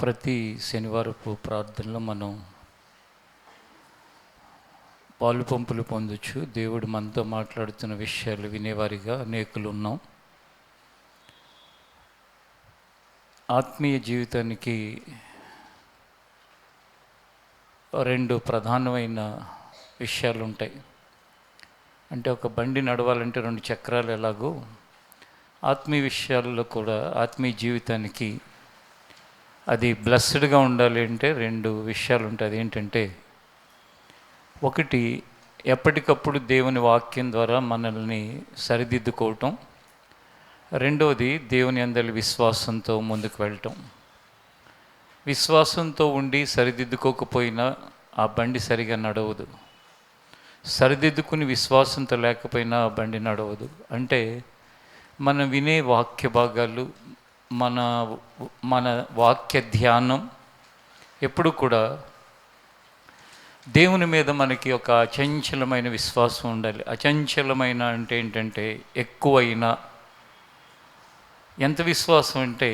ప్రతి శనివారపు ప్రార్థనలో మనం పాలు పంపులు పొందొచ్చు. దేవుడు మనతో మాట్లాడుతున్న విషయాలు వినేవారిగా అనేకులు ఉన్నాం. ఆత్మీయ జీవితానికి రెండు ప్రధానమైన విషయాలు ఉంటాయి. అంటే ఒక బండి నడవాలంటే రెండు చక్రాలు ఎలాగో ఆత్మీయ విషయాల్లో కూడా ఆత్మీయ జీవితానికి అది బ్లెస్డ్గా ఉండాలి అంటే రెండు విషయాలు ఉంటాయి. అదేంటంటే, ఒకటి ఎప్పటికప్పుడు దేవుని వాక్యం ద్వారా మనల్ని సరిదిద్దుకోవటం, రెండవది దేవుని అందరి విశ్వాసంతో ముందుకు వెళ్ళటం. విశ్వాసంతో ఉండి సరిదిద్దుకోకపోయినా ఆ బండి సరిగా నడవదు. సరిదిద్దుకుని విశ్వాసంతో లేకపోయినా ఆ బండి నడవదు. అంటే మనం వినే వాక్య భాగాలు, మన వాక్య ధ్యానం ఎప్పుడు కూడా దేవుని మీద మనకి ఒక అచంచలమైన విశ్వాసం ఉండాలి. అచంచలమైన అంటే ఏంటంటే ఎక్కువైనా, ఎంత విశ్వాసం అంటే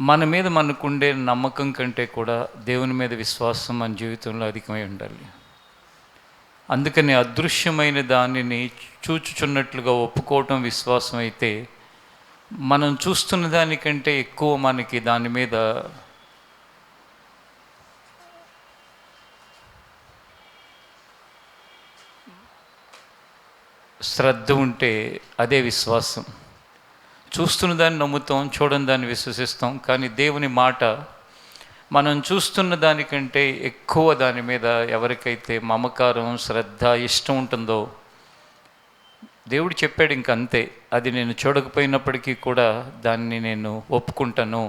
మన మీద మనకుండే నమ్మకం కంటే కూడా దేవుని మీద విశ్వాసం మన జీవితంలో అధికమై ఉండాలి. అందుకని అదృశ్యమైన దానిని చూచుచున్నట్లుగా ఒప్పుకోవటం విశ్వాసం అయితే, మనం చూస్తున్న దానికంటే ఎక్కువ మనకి దాని మీద శ్రద్ధ ఉంటే అదే విశ్వాసం. చూస్తున్న దాన్ని నమ్ముతాం, చూడని దాన్ని విశ్వసిస్తాం. కానీ దేవుని మాట మనం చూస్తున్న దానికంటే ఎక్కువ దాని మీద ఎవరికైతే మమకారం, శ్రద్ధ, ఇష్టం ఉంటుందో, దేవుడు చెప్పాడు ఇంకంతే, అది నేను చూడకపోయినప్పటికీ కూడా దాన్ని నేను ఒప్పుకుంటాను,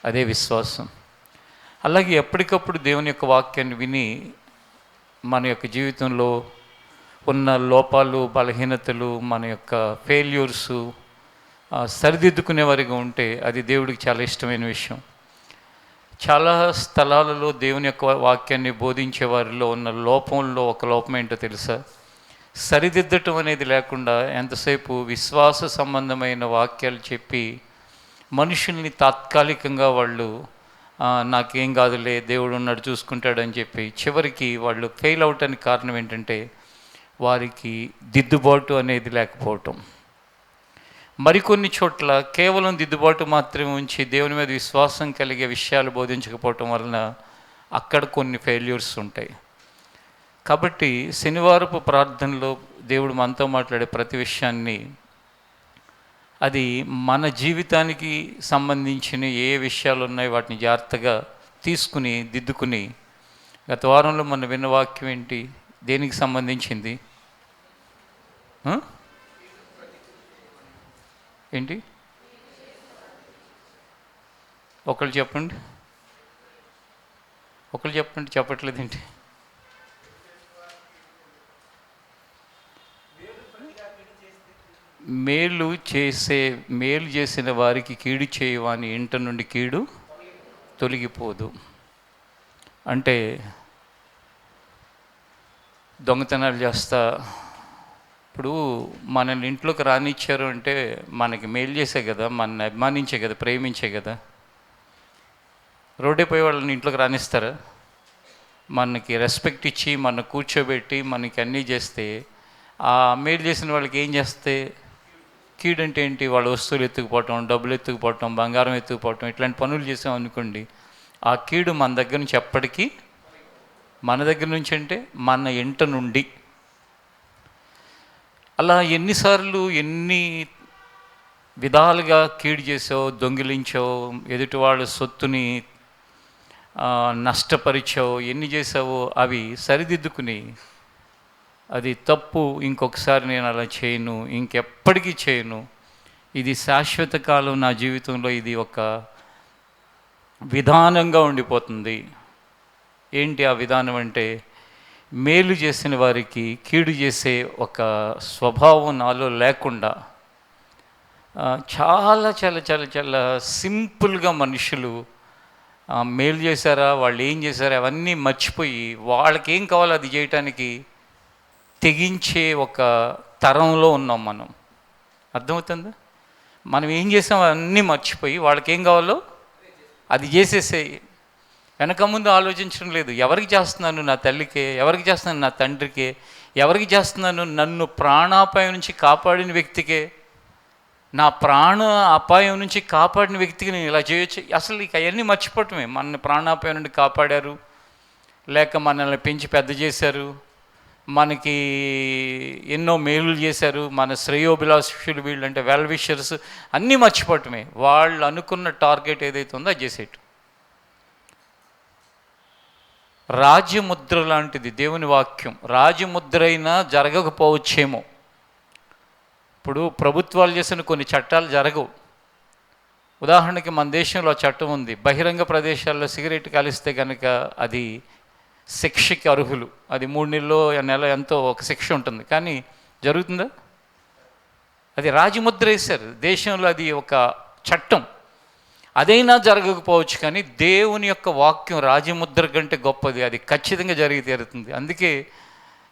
అదే విశ్వాసం. అలాగే ఎప్పటికప్పుడు దేవుని యొక్క వాక్యాన్ని విని మన యొక్క జీవితంలో ఉన్న లోపాలు, బలహీనతలు, మన యొక్క ఫెయిల్యూర్సు సరిదిద్దుకునే వారిగా ఉంటే అది దేవుడికి చాలా ఇష్టమైన విషయం. చాలా స్థలాలలో దేవుని యొక్క వాక్యాన్ని బోధించే వారిలో ఉన్న లోపంలో ఒక లోపం ఏంటో తెలుసా? సరిదిద్దటం అనేది లేకుండా ఎంతసేపు విశ్వాస సంబంధమైన వాక్యాలు చెప్పి మనుషుల్ని తాత్కాలికంగా వాళ్ళు నాకేం కాదులే, దేవుడు ఉన్నాడు చూసుకుంటాడని చెప్పి చివరికి వాళ్ళు ఫెయిల్ అవటానికి కారణం ఏంటంటే వారికి దిద్దుబాటు అనేది లేకపోవటం. మరికొన్ని చోట్ల కేవలం దిద్దుబాటు మాత్రమే ఉంచి దేవుని మీద విశ్వాసం కలిగే విషయాలు బోధించకపోవటం వలన అక్కడ కొన్ని ఫెయిల్యూర్స్ ఉంటాయి. కాబట్టి శనివారపు ప్రార్థనలో దేవుడు మనతో మాట్లాడే ప్రతి విషయాన్ని, అది మన జీవితానికి సంబంధించిన ఏ విషయాలు ఉన్నాయో వాటిని జాగ్రత్తగా తీసుకుని దిద్దుకుని, గత వారంలో మన విన్న వాక్యం ఏంటి, దేనికి సంబంధించింది ఏంటి? ఒకళ్ళు చెప్పండి, చెప్పట్లేదు ఏంటి? మేలు చేసిన వారికి కీడు చేయవాని ఇంట నుండి కీడు తొలగిపోదు. అంటే దొంగతనాలు చేస్తా, ఇప్పుడు మనల్ని ఇంట్లోకి రానిచ్చారు అంటే మనకి మేలు చేసే కదా, మనల్ని అభిమానించే కదా, ప్రేమించే కదా. రోడ్డే పోయి వాళ్ళని ఇంట్లోకి రానిస్తారా? మనకి రెస్పెక్ట్ ఇచ్చి మన కూర్చోబెట్టి మనకి అన్నీ చేస్తే, ఆ మేలు చేసిన వాళ్ళకి ఏం చేస్తే కీడంటే ఏంటి? వాళ్ళ వస్తువులు ఎత్తుకుపోవటం, డబ్బులు ఎత్తుకుపోవటం, బంగారం ఎత్తుకుపోవటం, ఇట్లాంటి పనులు చేసాం అనుకోండి, ఆ కీడు మన దగ్గర నుంచి ఎప్పటికీ, మన దగ్గర నుంచి అంటే మన ఇంట నుండి. అలా ఎన్నిసార్లు ఎన్ని విధాలుగా కీడు చేసావు, దొంగిలించావు, ఎదుటి వాళ్ళ సొత్తుని నష్టపరిచావు, ఎన్ని చేసావో అవి సరిదిద్దుకుని, అది తప్పు, ఇంకొకసారి నేను అలా చేయను, ఇంకెప్పటికీ చేయను, ఇది శాశ్వత కాలం నా జీవితంలో ఇది ఒక విధానంగా ఉండిపోతుంది. ఏంటి ఆ విధానం అంటే, మేలు చేసిన వారికి కీడు చేసే ఒక స్వభావం నాలో లేకుండా, చాలా చాలా చాలా చాలా సింపుల్గా మనుషులు మేలు చేశారా, వాళ్ళు ఏం చేశారా అవన్నీ మర్చిపోయి వాళ్ళకి ఏం కావాలో అది చేయటానికి తెగించే ఒక తరంలో ఉన్నాం మనం. అర్థమవుతుందా? మనం ఏం చేసామో అన్నీ మర్చిపోయి వాళ్ళకి ఏం కావాలో అది చేసేసేయి. వెనక ముందు ఆలోచించడం లేదు. ఎవరికి చేస్తున్నాను? నా తల్లికే. ఎవరికి చేస్తున్నాను? నా తండ్రికే. ఎవరికి చేస్తున్నాను? నన్ను ప్రాణాపాయం నుంచి కాపాడిన వ్యక్తికే. నా ప్రాణ అపాయం నుంచి కాపాడిన వ్యక్తికి నేను ఇలా చేయొచ్చు. అసలు ఇక అవన్నీ మర్చిపోవటమే. మనల్ని ప్రాణాపాయం నుండి కాపాడారు, లేక మనల్ని పెంచి పెద్ద చేశారు, మనకి ఎన్నో మేలులు చేశారు, మన శ్రేయోభిలాషులు వీళ్ళు, అంటే వెల్ విషర్స్, అన్నీ మర్చిపోవటమే. వాళ్ళు అనుకున్న టార్గెట్ ఏదైతే ఉందో అది చేసేయటం. రాజ్యముద్ర లాంటిది దేవుని వాక్యం. రాజ్యముద్ర అయినా జరగకపోవచ్చేమో. ఇప్పుడు ప్రభుత్వాలు చేసిన కొన్ని చట్టాలు జరగవు. ఉదాహరణకి మన దేశంలో చట్టం ఉంది, బహిరంగ ప్రదేశాల్లో సిగరెట్ కాలిస్తే కనుక అది శిక్షకి అర్హులు. అది 3 నెల ఎంతో ఒక శిక్ష ఉంటుంది. కానీ జరుగుతుందా? అది రాజముద్ర వేశారు దేశంలో, అది ఒక చట్టం. అదైనా జరగకపోవచ్చు, కానీ దేవుని యొక్క వాక్యం రాజముద్ర కంటే గొప్పది. అది ఖచ్చితంగా జరిగి తీరుతుంది. అందుకే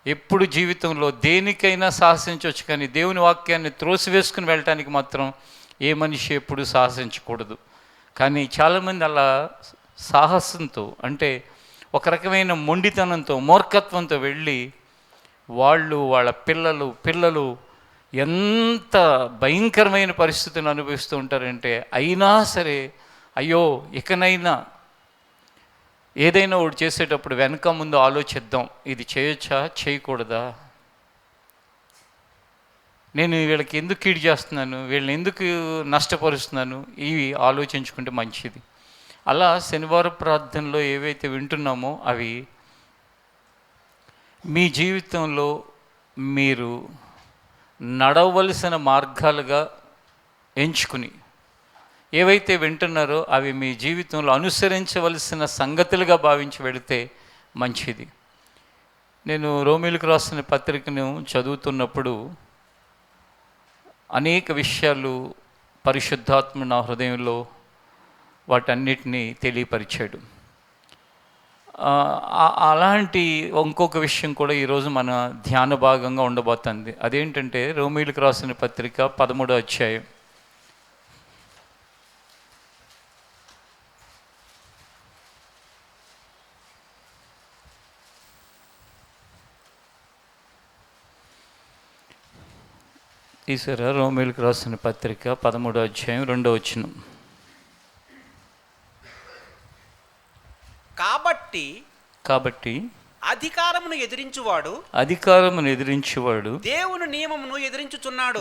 ఎప్పుడు జీవితంలో దేనికైనా సాహసించవచ్చు, కానీ దేవుని వాక్యాన్ని త్రోసివేసుకుని వెళ్ళటానికి మాత్రం ఏ మనిషి ఎప్పుడు సాహసించకూడదు. కానీ చాలామంది అలా సాహసంతో, అంటే ఒక రకమైన మొండితనంతో, మూర్ఖత్వంతో వెళ్ళి వాళ్ళ పిల్లలు ఎంత భయంకరమైన పరిస్థితిని అనుభవిస్తూ ఉంటారంటే, అయినా సరే అయ్యో ఇకనైనా ఏదైనా ఒకటి చేసేటప్పుడు వెనక ముందు ఆలోచిద్దాం, ఇది చేయొచ్చా చేయకూడదా, నేను వీళ్ళకి ఎందుకు కీడు చేస్తున్నాను, వీళ్ళని ఎందుకు నష్టపరుస్తున్నాను, ఇవి ఆలోచించుకుంటే మంచిది. అలా శనివారం ప్రార్థనలో ఏవైతే వింటున్నామో అవి మీ జీవితంలో మీరు నడవలసిన మార్గాలుగా ఎంచుకుని ఏవైతే వింటున్నారో అవి మీ జీవితంలో అనుసరించవలసిన సంగతులుగా భావించి వెళితే మంచిది. నేను రోమీయులకు రాసిన పత్రికను చదువుతున్నప్పుడు అనేక విషయాలు పరిశుద్ధాత్మ నా హృదయంలో వాటన్నిటినీ తెలియపరిచాడు. అలాంటి ఇంకొక విషయం కూడా ఈరోజు మన ధ్యాన భాగంగా ఉండబోతుంది. అదేంటంటే రోమీయులకు రాసిన పత్రిక 13వ అధ్యాయం. తీసారా? రోమీయులకు రాసిన పత్రిక 13వ అధ్యాయం 2వ వచనం. కాబట్టి అధికారమును ఎదిరించువాడు దేవుని నియమమును ఎదిరించుచున్నాడు.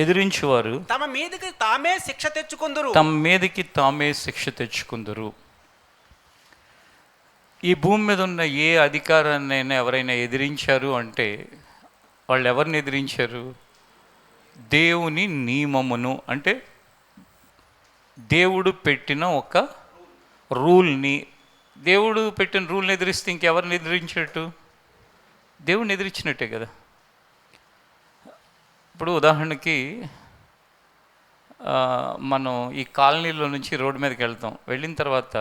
ఎదిరించువారు తమ మీదకి తామే శిక్ష తెచ్చుకుందరు. ఈ భూమి మీద ఉన్న ఏ అధికారాన్నైనా ఎవరైనా ఎదిరించారు అంటే వాళ్ళు ఎవరిని ఎదిరించారు? దేవుని నియమమును, అంటే దేవుడు పెట్టిన ఒక రూల్ని. దేవుడు పెట్టిన రూల్ని ఎదిరిస్తే ఇంకెవరిని ఎదిరించినట్టు? దేవుడిని ఎదిరించినట్టే కదా. ఇప్పుడు ఉదాహరణకి మనం ఈ కాలనీలో నుంచి రోడ్డు మీదకి వెళ్తాం. వెళ్ళిన తర్వాత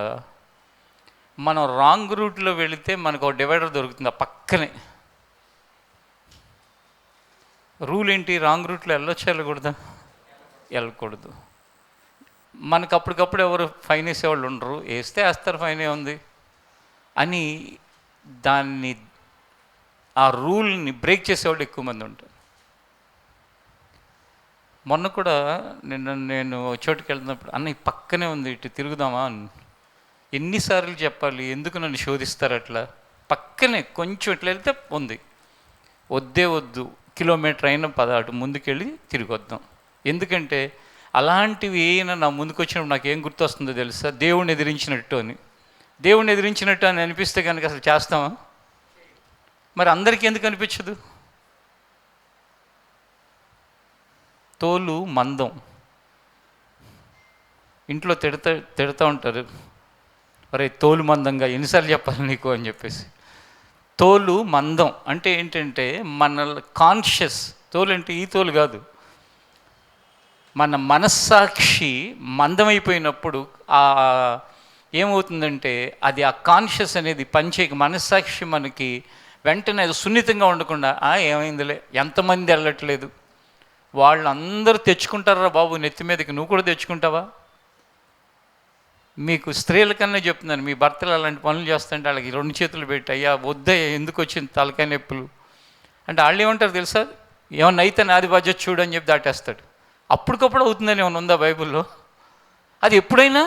మనం రాంగ్ రూట్లో వెళితే మనకు ఒక డివైడర్ దొరుకుతుంది ఆ పక్కనే. రూల్ ఏంటి? రాంగ్ రూట్లో వెళ్ళొచ్చు, వెళ్ళకూడదా? వెళ్ళకూడదు. మనకు అప్పటికప్పుడు ఎవరు ఫైన్ వేసేవాళ్ళు ఉండరు, వేస్తే వేస్తారు, ఫైన్ ఉంది అని దాన్ని, ఆ రూల్ని బ్రేక్ చేసేవాళ్ళు ఎక్కువ మంది ఉంటారు. మొన్న కూడా నేను చోటుకి వెళ్తున్నప్పుడు, అన్న ఈ పక్కనే ఉంది, ఇటు తిరుగుదామా అని. ఎన్నిసార్లు చెప్పాలి? ఎందుకు నన్ను శోధిస్తారు అట్లా? పక్కనే కొంచెం ఇట్లా వెళ్తే ఉంది, వద్దు, కిలోమీటర్ అయినా అటు ముందుకెళ్ళి తిరిగి వద్దాం. ఎందుకంటే అలాంటివి ఏమైనా నా ముందుకు వచ్చినప్పుడు నాకు ఏం గుర్తొస్తుందో తెలుసా? దేవుణ్ణి ఎదిరించినట్టు అని అనిపిస్తే కనుక అసలు చేస్తామా? మరి అందరికీ ఎందుకు అనిపించదు? తోలు మందం. ఇంట్లో తిడతా ఉంటారు, అరే తోలు మందంగా ఎన్నిసార్లు చెప్పాలి నీకు అని చెప్పేసి. తోలు మందం అంటే ఏంటంటే మన కాన్షియస్ తోలు, అంటే ఈ తోలు కాదు, మన మనస్సాక్షి మందమైపోయినప్పుడు ఏమవుతుందంటే అది ఆ కాన్షియస్ అనేది పనిచేయక, మనస్సాక్షి మనకి వెంటనే సున్నితంగా ఉండకుండా ఏమైందిలే, ఎంతమంది వెళ్ళట్లేదు, వాళ్ళందరూ తెచ్చుకుంటారా బాబు నెత్తి మీదకి, నువ్వు కూడా తెచ్చుకుంటావా? మీకు స్త్రీల కన్నా చెప్తున్నాను, మీ భర్తలు అలాంటి పనులు చేస్తుంటే వాళ్ళకి 2 చేతులు పెట్టి, అయ్యా వద్దయ్యా ఎందుకు వచ్చింది తలకాయ నొప్పులు అంటే వాళ్ళు ఏమంటారు తెలుసా? ఏమన్నా అయితే నాది బాధ్యత చూడు అని చెప్పి దాటేస్తాడు. అప్పటికప్పుడు అవుతుందని ఏమైనా ఉందా బైబిల్లో? అది ఎప్పుడైనా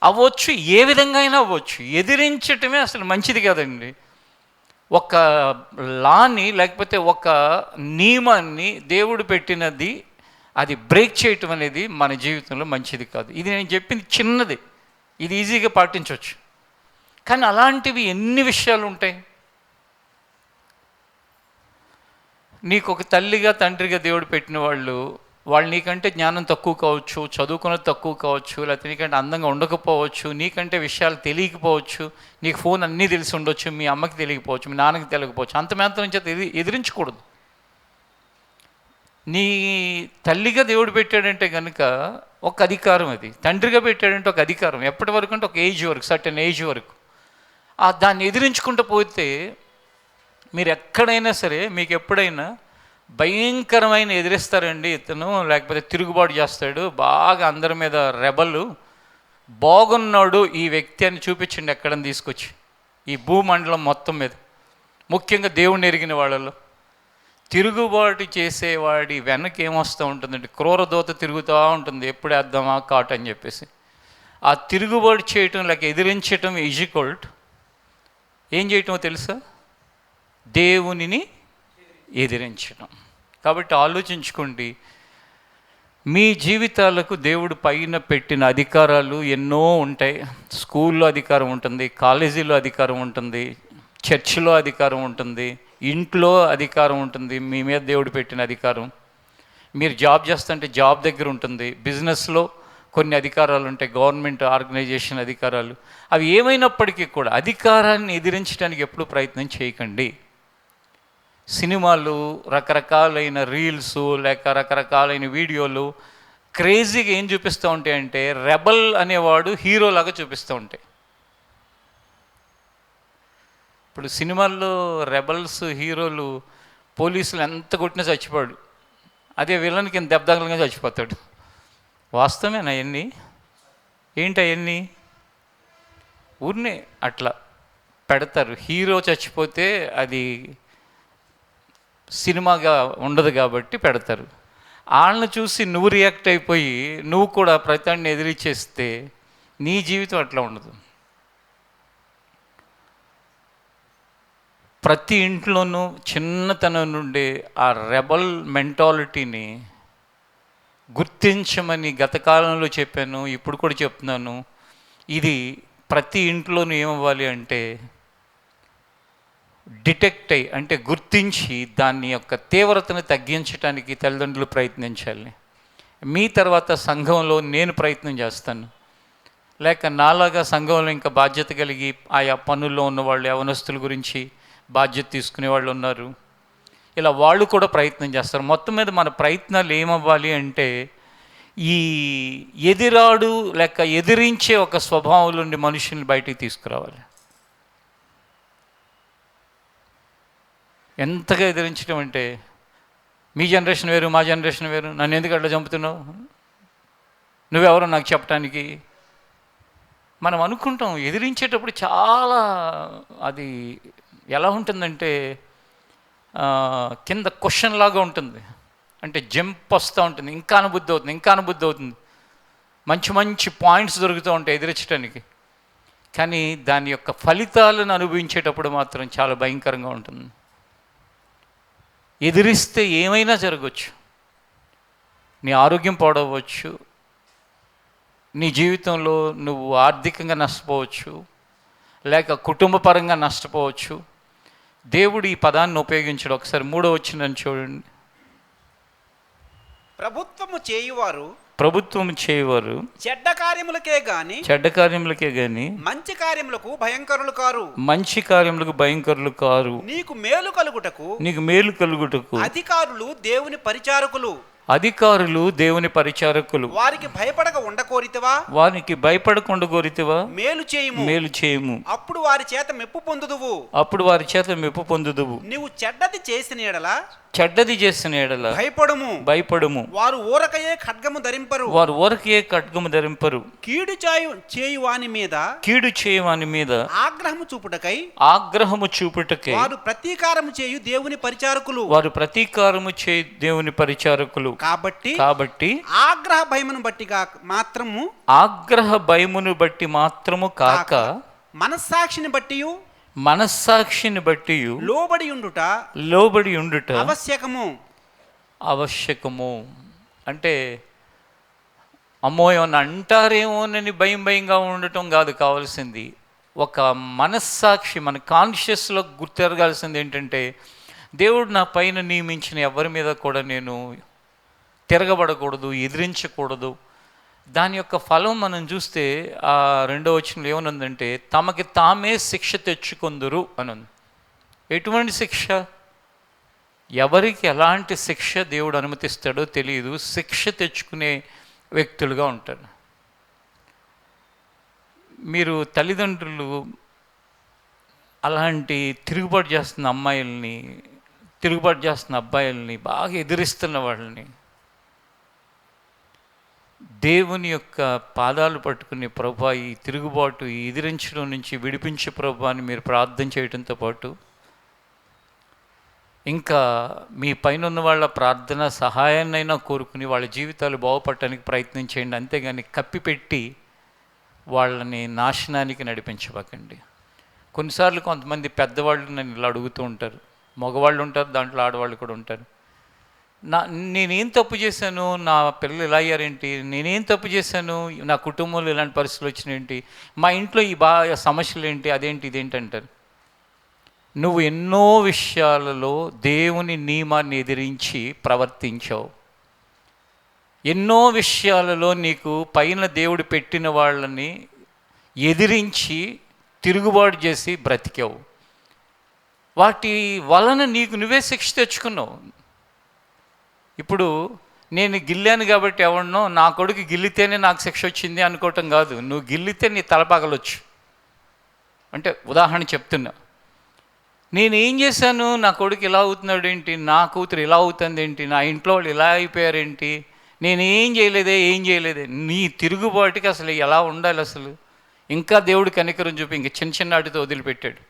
అవ్వచ్చు, ఏ విధంగా అయినా అవ్వచ్చు. ఎదిరించటమే అసలు మంచిది కాదండి. ఒక లాని లేకపోతే ఒక నియమాన్ని దేవుడు పెట్టినది అది బ్రేక్ చేయటం అనేది మన జీవితంలో మంచిది కాదు. ఇది నేను చెప్పింది చిన్నది, ఇది ఈజీగా పాటించవచ్చు. కానీ అలాంటివి ఎన్ని విషయాలు ఉంటాయి. నీకు ఒక తల్లిగా తండ్రిగా దేవుడు పెట్టిన వాళ్ళు నీకంటే జ్ఞానం తక్కువ కావచ్చు, చదువుకున్నది తక్కువ కావచ్చు, లేకపోతే నీకంటే అందంగా ఉండకపోవచ్చు, నీకంటే విషయాలు తెలియకపోవచ్చు, నీకు ఫోన్ అన్నీ తెలిసి ఉండొచ్చు, మీ అమ్మకి తెలియకపోవచ్చు, మీ నాన్నకి తెలియకపోవచ్చు. అంత మాత్రం చేత ఎదిరించకూడదు. నీ తల్లిగా దేవుడు పెట్టాడంటే కనుక ఒక అధికారం, అది తండ్రిగా పెట్టాడంటే ఒక అధికారం. ఎప్పటి వరకు అంటే ఒక ఏజ్ వరకు, సర్టెన్ ఏజ్ వరకు. దాన్ని ఎదిరించుకుంటూ పోతే మీరు ఎక్కడైనా సరే, మీకు ఎప్పుడైనా భయంకరమైన ఎదిరిస్తారండి ఇతను, లేకపోతే తిరుగుబాటు చేస్తాడు, బాగా అందరి మీద రెబలు, బాగున్నాడు ఈ వ్యక్తి అని చూపించండి ఎక్కడని తీసుకొచ్చి, ఈ భూమండలం మొత్తం మీద, ముఖ్యంగా దేవుణ్ణి ఎరిగిన వాళ్ళలో. తిరుగుబాటు చేసేవాడి వెనక ఏమొస్తూ ఉంటుందండి? క్రూరదోత తిరుగుతూ ఉంటుంది, ఎప్పుడు వేద్దామా కాట్ అని చెప్పేసి. ఆ తిరుగుబాటు చేయటం లేక ఎదిరించటం ఈజ్వల్ట్ ఏం చేయటమో తెలుసా? దేవునిని ఎదిరించడం. కాబట్టి ఆలోచించుకోండి, మీ జీవితాలకు దేవుడు పైన పెట్టిన అధికారాలు ఎన్నో ఉంటాయి. స్కూల్లో అధికారం ఉంటుంది, కాలేజీలో అధికారం ఉంటుంది, చర్చిలో అధికారం ఉంటుంది, ఇంట్లో అధికారం ఉంటుంది, మీ మీద దేవుడు పెట్టిన అధికారం. మీరు జాబ్ చేస్తుంటే జాబ్ దగ్గర ఉంటుంది, బిజినెస్లో కొన్ని అధికారాలు ఉంటాయి, గవర్నమెంట్ ఆర్గనైజేషన్ అధికారాలు. అవి ఏమైనప్పటికీ కూడా అధికారాన్ని ఎదిరించడానికి ఎప్పుడూ ప్రయత్నం చేయకండి. సినిమాలు, రకరకాలైన రీల్స్, లేక రకరకాలైన వీడియోలు క్రేజీగా ఏం చూపిస్తూ ఉంటాయంటే, రెబల్ అనేవాడు హీరోలాగా చూపిస్తూ ఉంటాయి. ఇప్పుడు సినిమాల్లో రెబల్స్ హీరోలు, పోలీసులు ఎంత కొట్టినా చచ్చిపోడు, అదే విలన్కి ఎంత దెబ్బ తగలంగా చచ్చిపోతాడు. వాస్తవమేనా? అవన్నీ ఏంటి? అవన్నీ ఊరినే అట్లా పెడతారు. హీరో చచ్చిపోతే అది సినిమాగా ఉండదు కాబట్టి పెడతారు. వాళ్ళని చూసి నువ్వు రియాక్ట్ అయిపోయి నువ్వు కూడా ప్రతిని ఎదిరిచేస్తే నీ జీవితం అట్లా ఉండదు. ప్రతి ఇంట్లోనూ చిన్నతనం నుండి ఆ రెబల్ మెంటాలిటీని గుర్తించమని గత కాలంలో చెప్పాను, ఇప్పుడు కూడా చెప్తున్నాను. ఇది ప్రతి ఇంట్లోనూ ఏమవ్వాలి అంటే డిటెక్ట్ అయ్యి, అంటే గుర్తించి దాని యొక్క తీవ్రతను తగ్గించడానికి తల్లిదండ్రులు ప్రయత్నించాలి. మీ తర్వాత సంఘంలో నేను ప్రయత్నం చేస్తాను, లేక నాలాగా సంఘంలో ఇంకా బాధ్యత కలిగి ఆయా పనుల్లో ఉన్నవాళ్ళు, యవనస్తుల గురించి బాధ్యత తీసుకునే వాళ్ళు ఉన్నారు. ఇలా వాళ్ళు కూడా ప్రయత్నం చేస్తారు. మొత్తం మీద మన ప్రయత్నాలు ఏమవ్వాలి అంటే ఈ ఎదిరాడు లేక ఎదిరించే ఒక స్వభావం నుండి మనుషుల్ని బయటికి తీసుకురావాలి. ఎంతగా ఎదిరించడం అంటే, మీ జనరేషన్ వేరు, మా జనరేషన్ వేరు, నన్ను ఎందుకు అట్లా చంపుతున్నావు, నువ్వెవరో నాకు చెప్పడానికి. మనం అనుకుంటాం ఎదిరించేటప్పుడు చాలా అది ఎలా ఉంటుందంటే కింద క్వశ్చన్ లాగా ఉంటుంది, అంటే జంప్ వస్తూ ఉంటుంది, ఇంకా అనుబుద్ధి అవుతుంది, మంచి మంచి పాయింట్స్ దొరుకుతూ ఉంటాయి ఎదిరించడానికి. కానీ దాని యొక్క ఫలితాలను అనుభవించేటప్పుడు మాత్రం చాలా భయంకరంగా ఉంటుంది. ఎదిరిస్తే ఏమైనా జరగవచ్చు. నీ ఆరోగ్యం పాడవచ్చు, నీ జీవితంలో నువ్వు ఆర్థికంగా నష్టపోవచ్చు, లేక కుటుంబపరంగా నష్టపోవచ్చు. దేవుడు ఈ పదాన్ని ఉపయోగించాడు. ఒకసారి 3వ వచనం చూడండి. ప్రభుత్వం చేయువారు చెడ్డ కార్యములకే గాని మంచి కార్యములకు భయంకరులు కారు. నీకు మేలు కలుగుటకు అధికారులు దేవుని పరిచారకులు. వారికి భయపడకుండా కోరితివా? మేలు చేయుము. అప్పుడు వారి చేత మెప్పు పొందుదువు. నీవు చెడ్డది చెడ్డది చేసిన ఎడల భయపడము. వారు ఊరకయే ఖడ్గము ధరింపరు. కీడు చేయువాని మీద ఆగ్రహము చూపుటకై వారు ప్రతీకారము చేయు దేవుని పరిచారకులు. కాబట్టి ఆగ్రహ భయమును బట్టి కాక మనస్సాక్షిని బట్టి లోబడి ఉండుట ఆవశ్యకము. అంటే అమ్మో ఏమన్నా అంటారేమోనని భయంగా ఉండటం కాదు కావాల్సింది. ఒక మనస్సాక్షి, మన కాన్షియస్లో గుర్తెరగాల్సింది ఏంటంటే, దేవుడు నా పైన నియమించిన ఎవరి మీద కూడా నేను తిరగబడకూడదు, ఎదిరించకూడదు. దాని యొక్క ఫలం మనం చూస్తే ఆ 2వ వచనంలో ఏమనుందంటే, తమకి తామే శిక్ష తెచ్చుకొందురు అనుంది. ఎటువంటి శిక్ష? ఎవరికి ఎలాంటి శిక్ష దేవుడు అనుమతిస్తాడో తెలియదు. శిక్ష తెచ్చుకునే వ్యక్తులుగా ఉంటారు. మీరు తల్లిదండ్రులు అలాంటి తిరుగుబాటు చేస్తున్న అమ్మాయిల్ని, తిరుగుబాటు చేస్తున్న అబ్బాయిల్ని, బాగా ఎదిరిస్తున్న వాళ్ళని దేవుని యొక్క పాదాలు పట్టుకుని, ప్రభువా ఈ తిరుగుబాటు, ఈ ఎదిరించడం నుంచి విడిపించే ప్రభువా అని మీరు ప్రార్థన చేయడంతో పాటు ఇంకా మీ పైన ఉన్న వాళ్ళ ప్రార్థన సహాయాన్నైనా కోరుకుని వాళ్ళ జీవితాలు బాగుపడటానికి ప్రయత్నం చేయండి. అంతేగాని కప్పిపెట్టి వాళ్ళని నాశనానికి నడిపించబాకండి. కొన్నిసార్లు కొంతమంది పెద్దవాళ్ళు నన్ను ఇలా అడుగుతూ ఉంటారు. మగవాళ్ళు ఉంటారు, దాంట్లో ఆడవాళ్ళు కూడా ఉంటారు. నేనేం తప్పు చేశాను, నా పిల్లలు ఇలా అయ్యారేంటి, నేనేం తప్పు చేశాను, నా కుటుంబంలో ఇలాంటి పరిస్థితులు వచ్చినాయేంటి, మా ఇంట్లో ఈ సమస్యలు ఏంటి, అదేంటి ఇదేంటి అంటారు. నువ్వు ఎన్నో విషయాలలో దేవుని నియమాన్ని ఎదిరించి ప్రవర్తించావు. ఎన్నో విషయాలలో నీకు పైన దేవుడు పెట్టిన వాళ్ళని ఎదిరించి తిరుగుబాటు చేసి బ్రతికావు. వాటి వలన నీకు నువ్వే శిక్ష తెచ్చుకున్నావు. ఇప్పుడు నేను గిల్లాను కాబట్టి ఎవరినో, నా కొడుకు గిల్లితేనే నాకు శిక్ష వచ్చింది అనుకోవటం కాదు. నువ్వు గిల్లితే నీ తలపగలొచ్చు. అంటే ఉదాహరణ చెప్తున్నా. నేనేం చేశాను, నా కొడుకు ఇలా అవుతున్నాడు ఏంటి, నా కూతురు ఇలా అవుతుంది ఏంటి, నా ఇంట్లో వాళ్ళు ఇలా అయిపోయారేంటి, నేనేం చేయలేదే. నీ తిరుగుబాటుకి అసలు ఎలా ఉండాలి అసలు? ఇంకా దేవుడు కనికరం చూపి ఇంక చిన్నటితో వదిలిపెట్టాడు.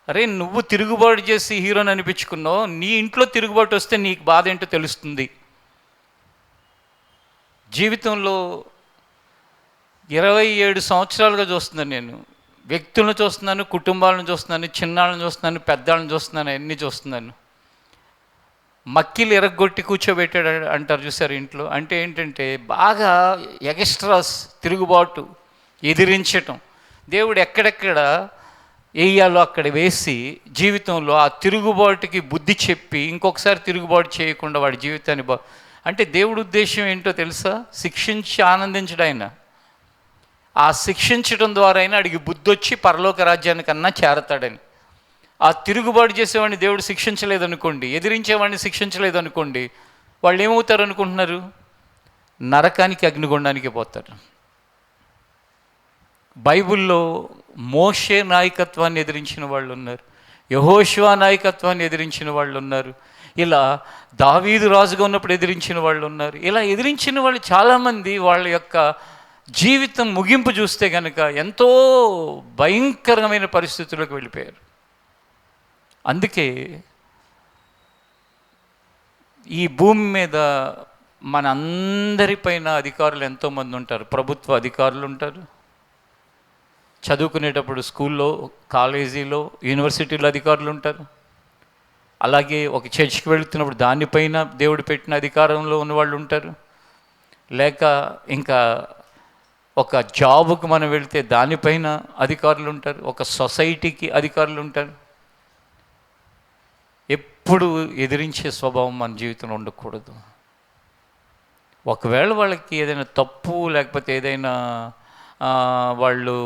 అరే నువ్వు తిరుగుబాటు చేసి హీరోని అనిపించుకున్నావు, నీ ఇంట్లో తిరుగుబాటు వస్తే నీకు బాధ ఏంటో తెలుస్తుంది. జీవితంలో 27 సంవత్సరాలుగా చూస్తున్నాను నేను. వ్యక్తులను చూస్తున్నాను, కుటుంబాలను చూస్తున్నాను, చిన్నాళ్ళని చూస్తున్నాను, పెద్దాళ్ళని చూస్తున్నాను, అన్నీ చూస్తున్నాను. మక్కిలు ఎరగొట్టి కూర్చోబెట్టాడు అంటారు చూసారు ఇంట్లో. అంటే ఏంటంటే బాగా ఎక్స్ట్రాస్, తిరుగుబాటు, ఎదిరించటం. దేవుడు ఎక్కడెక్కడ వేయాలో అక్కడ వేసి జీవితంలో ఆ తిరుగుబాటుకి బుద్ధి చెప్పి ఇంకొకసారి తిరుగుబాటు చేయకుండా వాడి జీవితాన్ని అంటే దేవుడి ఉద్దేశం ఏంటో తెలుసా? శిక్షించి ఆనందించడం. ఆయన ఆ శిక్షించడం ద్వారా అయినా అడిగి బుద్ధి వచ్చి పరలోక రాజ్యానికన్నా చేరతాడని. ఆ తిరుగుబాటు చేసేవాడిని దేవుడు శిక్షించలేదనుకోండి, ఎదిరించేవాడిని శిక్షించలేదనుకోండి, వాళ్ళు ఏమవుతారు అనుకుంటున్నారు? నరకానికి, అగ్నిగుండానికి పోతారు. బైబిల్లో మోషే నాయకత్వాన్ని ఎదిరించిన వాళ్ళు ఉన్నారు, యెహోషువ నాయకత్వాన్ని ఎదిరించిన వాళ్ళు ఉన్నారు, ఇలా దావీదు రాజుగా ఉన్నప్పుడు ఎదిరించిన వాళ్ళు ఉన్నారు. ఇలా ఎదిరించిన వాళ్ళు చాలామంది వాళ్ళ యొక్క జీవితం ముగింపు చూస్తే కనుక ఎంతో భయంకరమైన పరిస్థితుల్లోకి వెళ్ళిపోయారు. అందుకే ఈ భూమి మీద మన అందరిపైన అధికారులు ఎంతోమంది ఉంటారు. ప్రభుత్వ అధికారులు ఉంటారు, చదువుకునేటప్పుడు స్కూల్లో, కాలేజీలో, యూనివర్సిటీలో అధికారులు ఉంటారు. అలాగే ఒక చర్చికి వెళుతున్నప్పుడు దానిపైన దేవుడు పెట్టిన అధికారంలో ఉన్నవాళ్ళు ఉంటారు. లేక ఇంకా ఒక జాబుకు మనం వెళితే దానిపైన అధికారులు ఉంటారు, ఒక సొసైటీకి అధికారులు ఉంటారు. ఎప్పుడు ఎదిరించే స్వభావం మన జీవితంలో ఉండకూడదు. ఒకవేళ వాళ్ళకి ఏదైనా తప్పు లేకపోతే ఏదైనా వాళ్ళు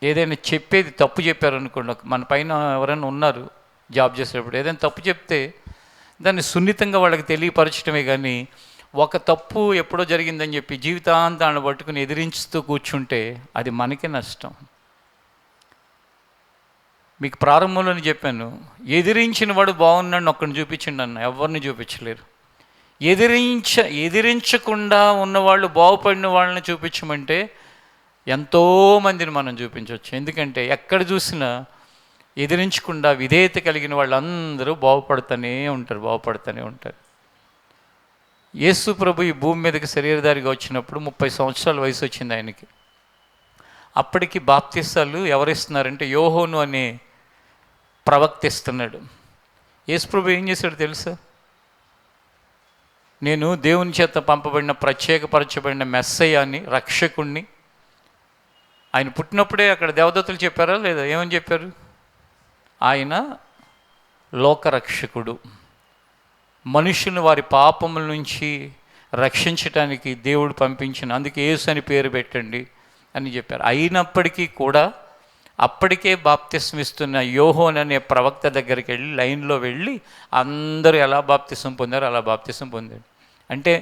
ఏదైనా చెప్పేది తప్పు చెప్పారనుకోండి, మన పైన ఎవరైనా ఉన్నారు జాబ్ చేసేటప్పుడు ఏదైనా తప్పు చెప్తే దాన్ని సున్నితంగా వాళ్ళకి తెలియపరచడమే కానీ ఒక తప్పు ఎప్పుడో జరిగిందని చెప్పి జీవితాంతాన్ని పట్టుకుని ఎదిరించుతూ కూర్చుంటే అది మనకే నష్టం. మీకు ప్రారంభంలోనే చెప్పాను, ఎదిరించిన వాడు బాగున్నాడు ఒక్కడిని చూపించండి అన్న, ఎవరిని చూపించలేరు. ఎదిరించకుండా ఉన్నవాళ్ళు బాగుపడిన వాళ్ళని చూపించమంటే ఎంతోమందిని మనం చూపించవచ్చు. ఎందుకంటే ఎక్కడ చూసినా ఎదిరించకుండా విధేయత కలిగిన వాళ్ళందరూ బాగుపడుతూనే ఉంటారు. యేసు ప్రభు ఈ భూమి మీదకి శరీరధారిగా వచ్చినప్పుడు 30 సంవత్సరాల వయసు వచ్చింది ఆయనకి. అప్పటికి బాప్తిస్తాలు ఎవరిస్తున్నారంటే యోహోను అనే ప్రవక్త ఇస్తున్నాడు. యేసు ప్రభు ఏం చేశాడు తెలుసా? నేను దేవుని చేత పంపబడిన ప్రత్యేకపరచబడిన మెస్సయ్యాని, రక్షకుణ్ణి. ఆయన పుట్టినప్పుడే అక్కడ దేవదూతలు చెప్పారా లేదా? ఏమని చెప్పారు? ఆయన లోకరక్షకుడు, మనుషులను వారి పాపముల నుంచి రక్షించటానికి దేవుడు పంపించిన, అందుకే యేసు అని పేరు పెట్టండి అని చెప్పారు. అయినప్పటికీ కూడా అప్పటికే బాప్తిస్మం ఇస్తున్న యోహోన్ అనే ప్రవక్త దగ్గరికి వెళ్ళి లైన్లో వెళ్ళి అందరూ ఎలా బాప్తిస్మం పొందారో అలా బాప్తిస్మం పొందాడు. అంటే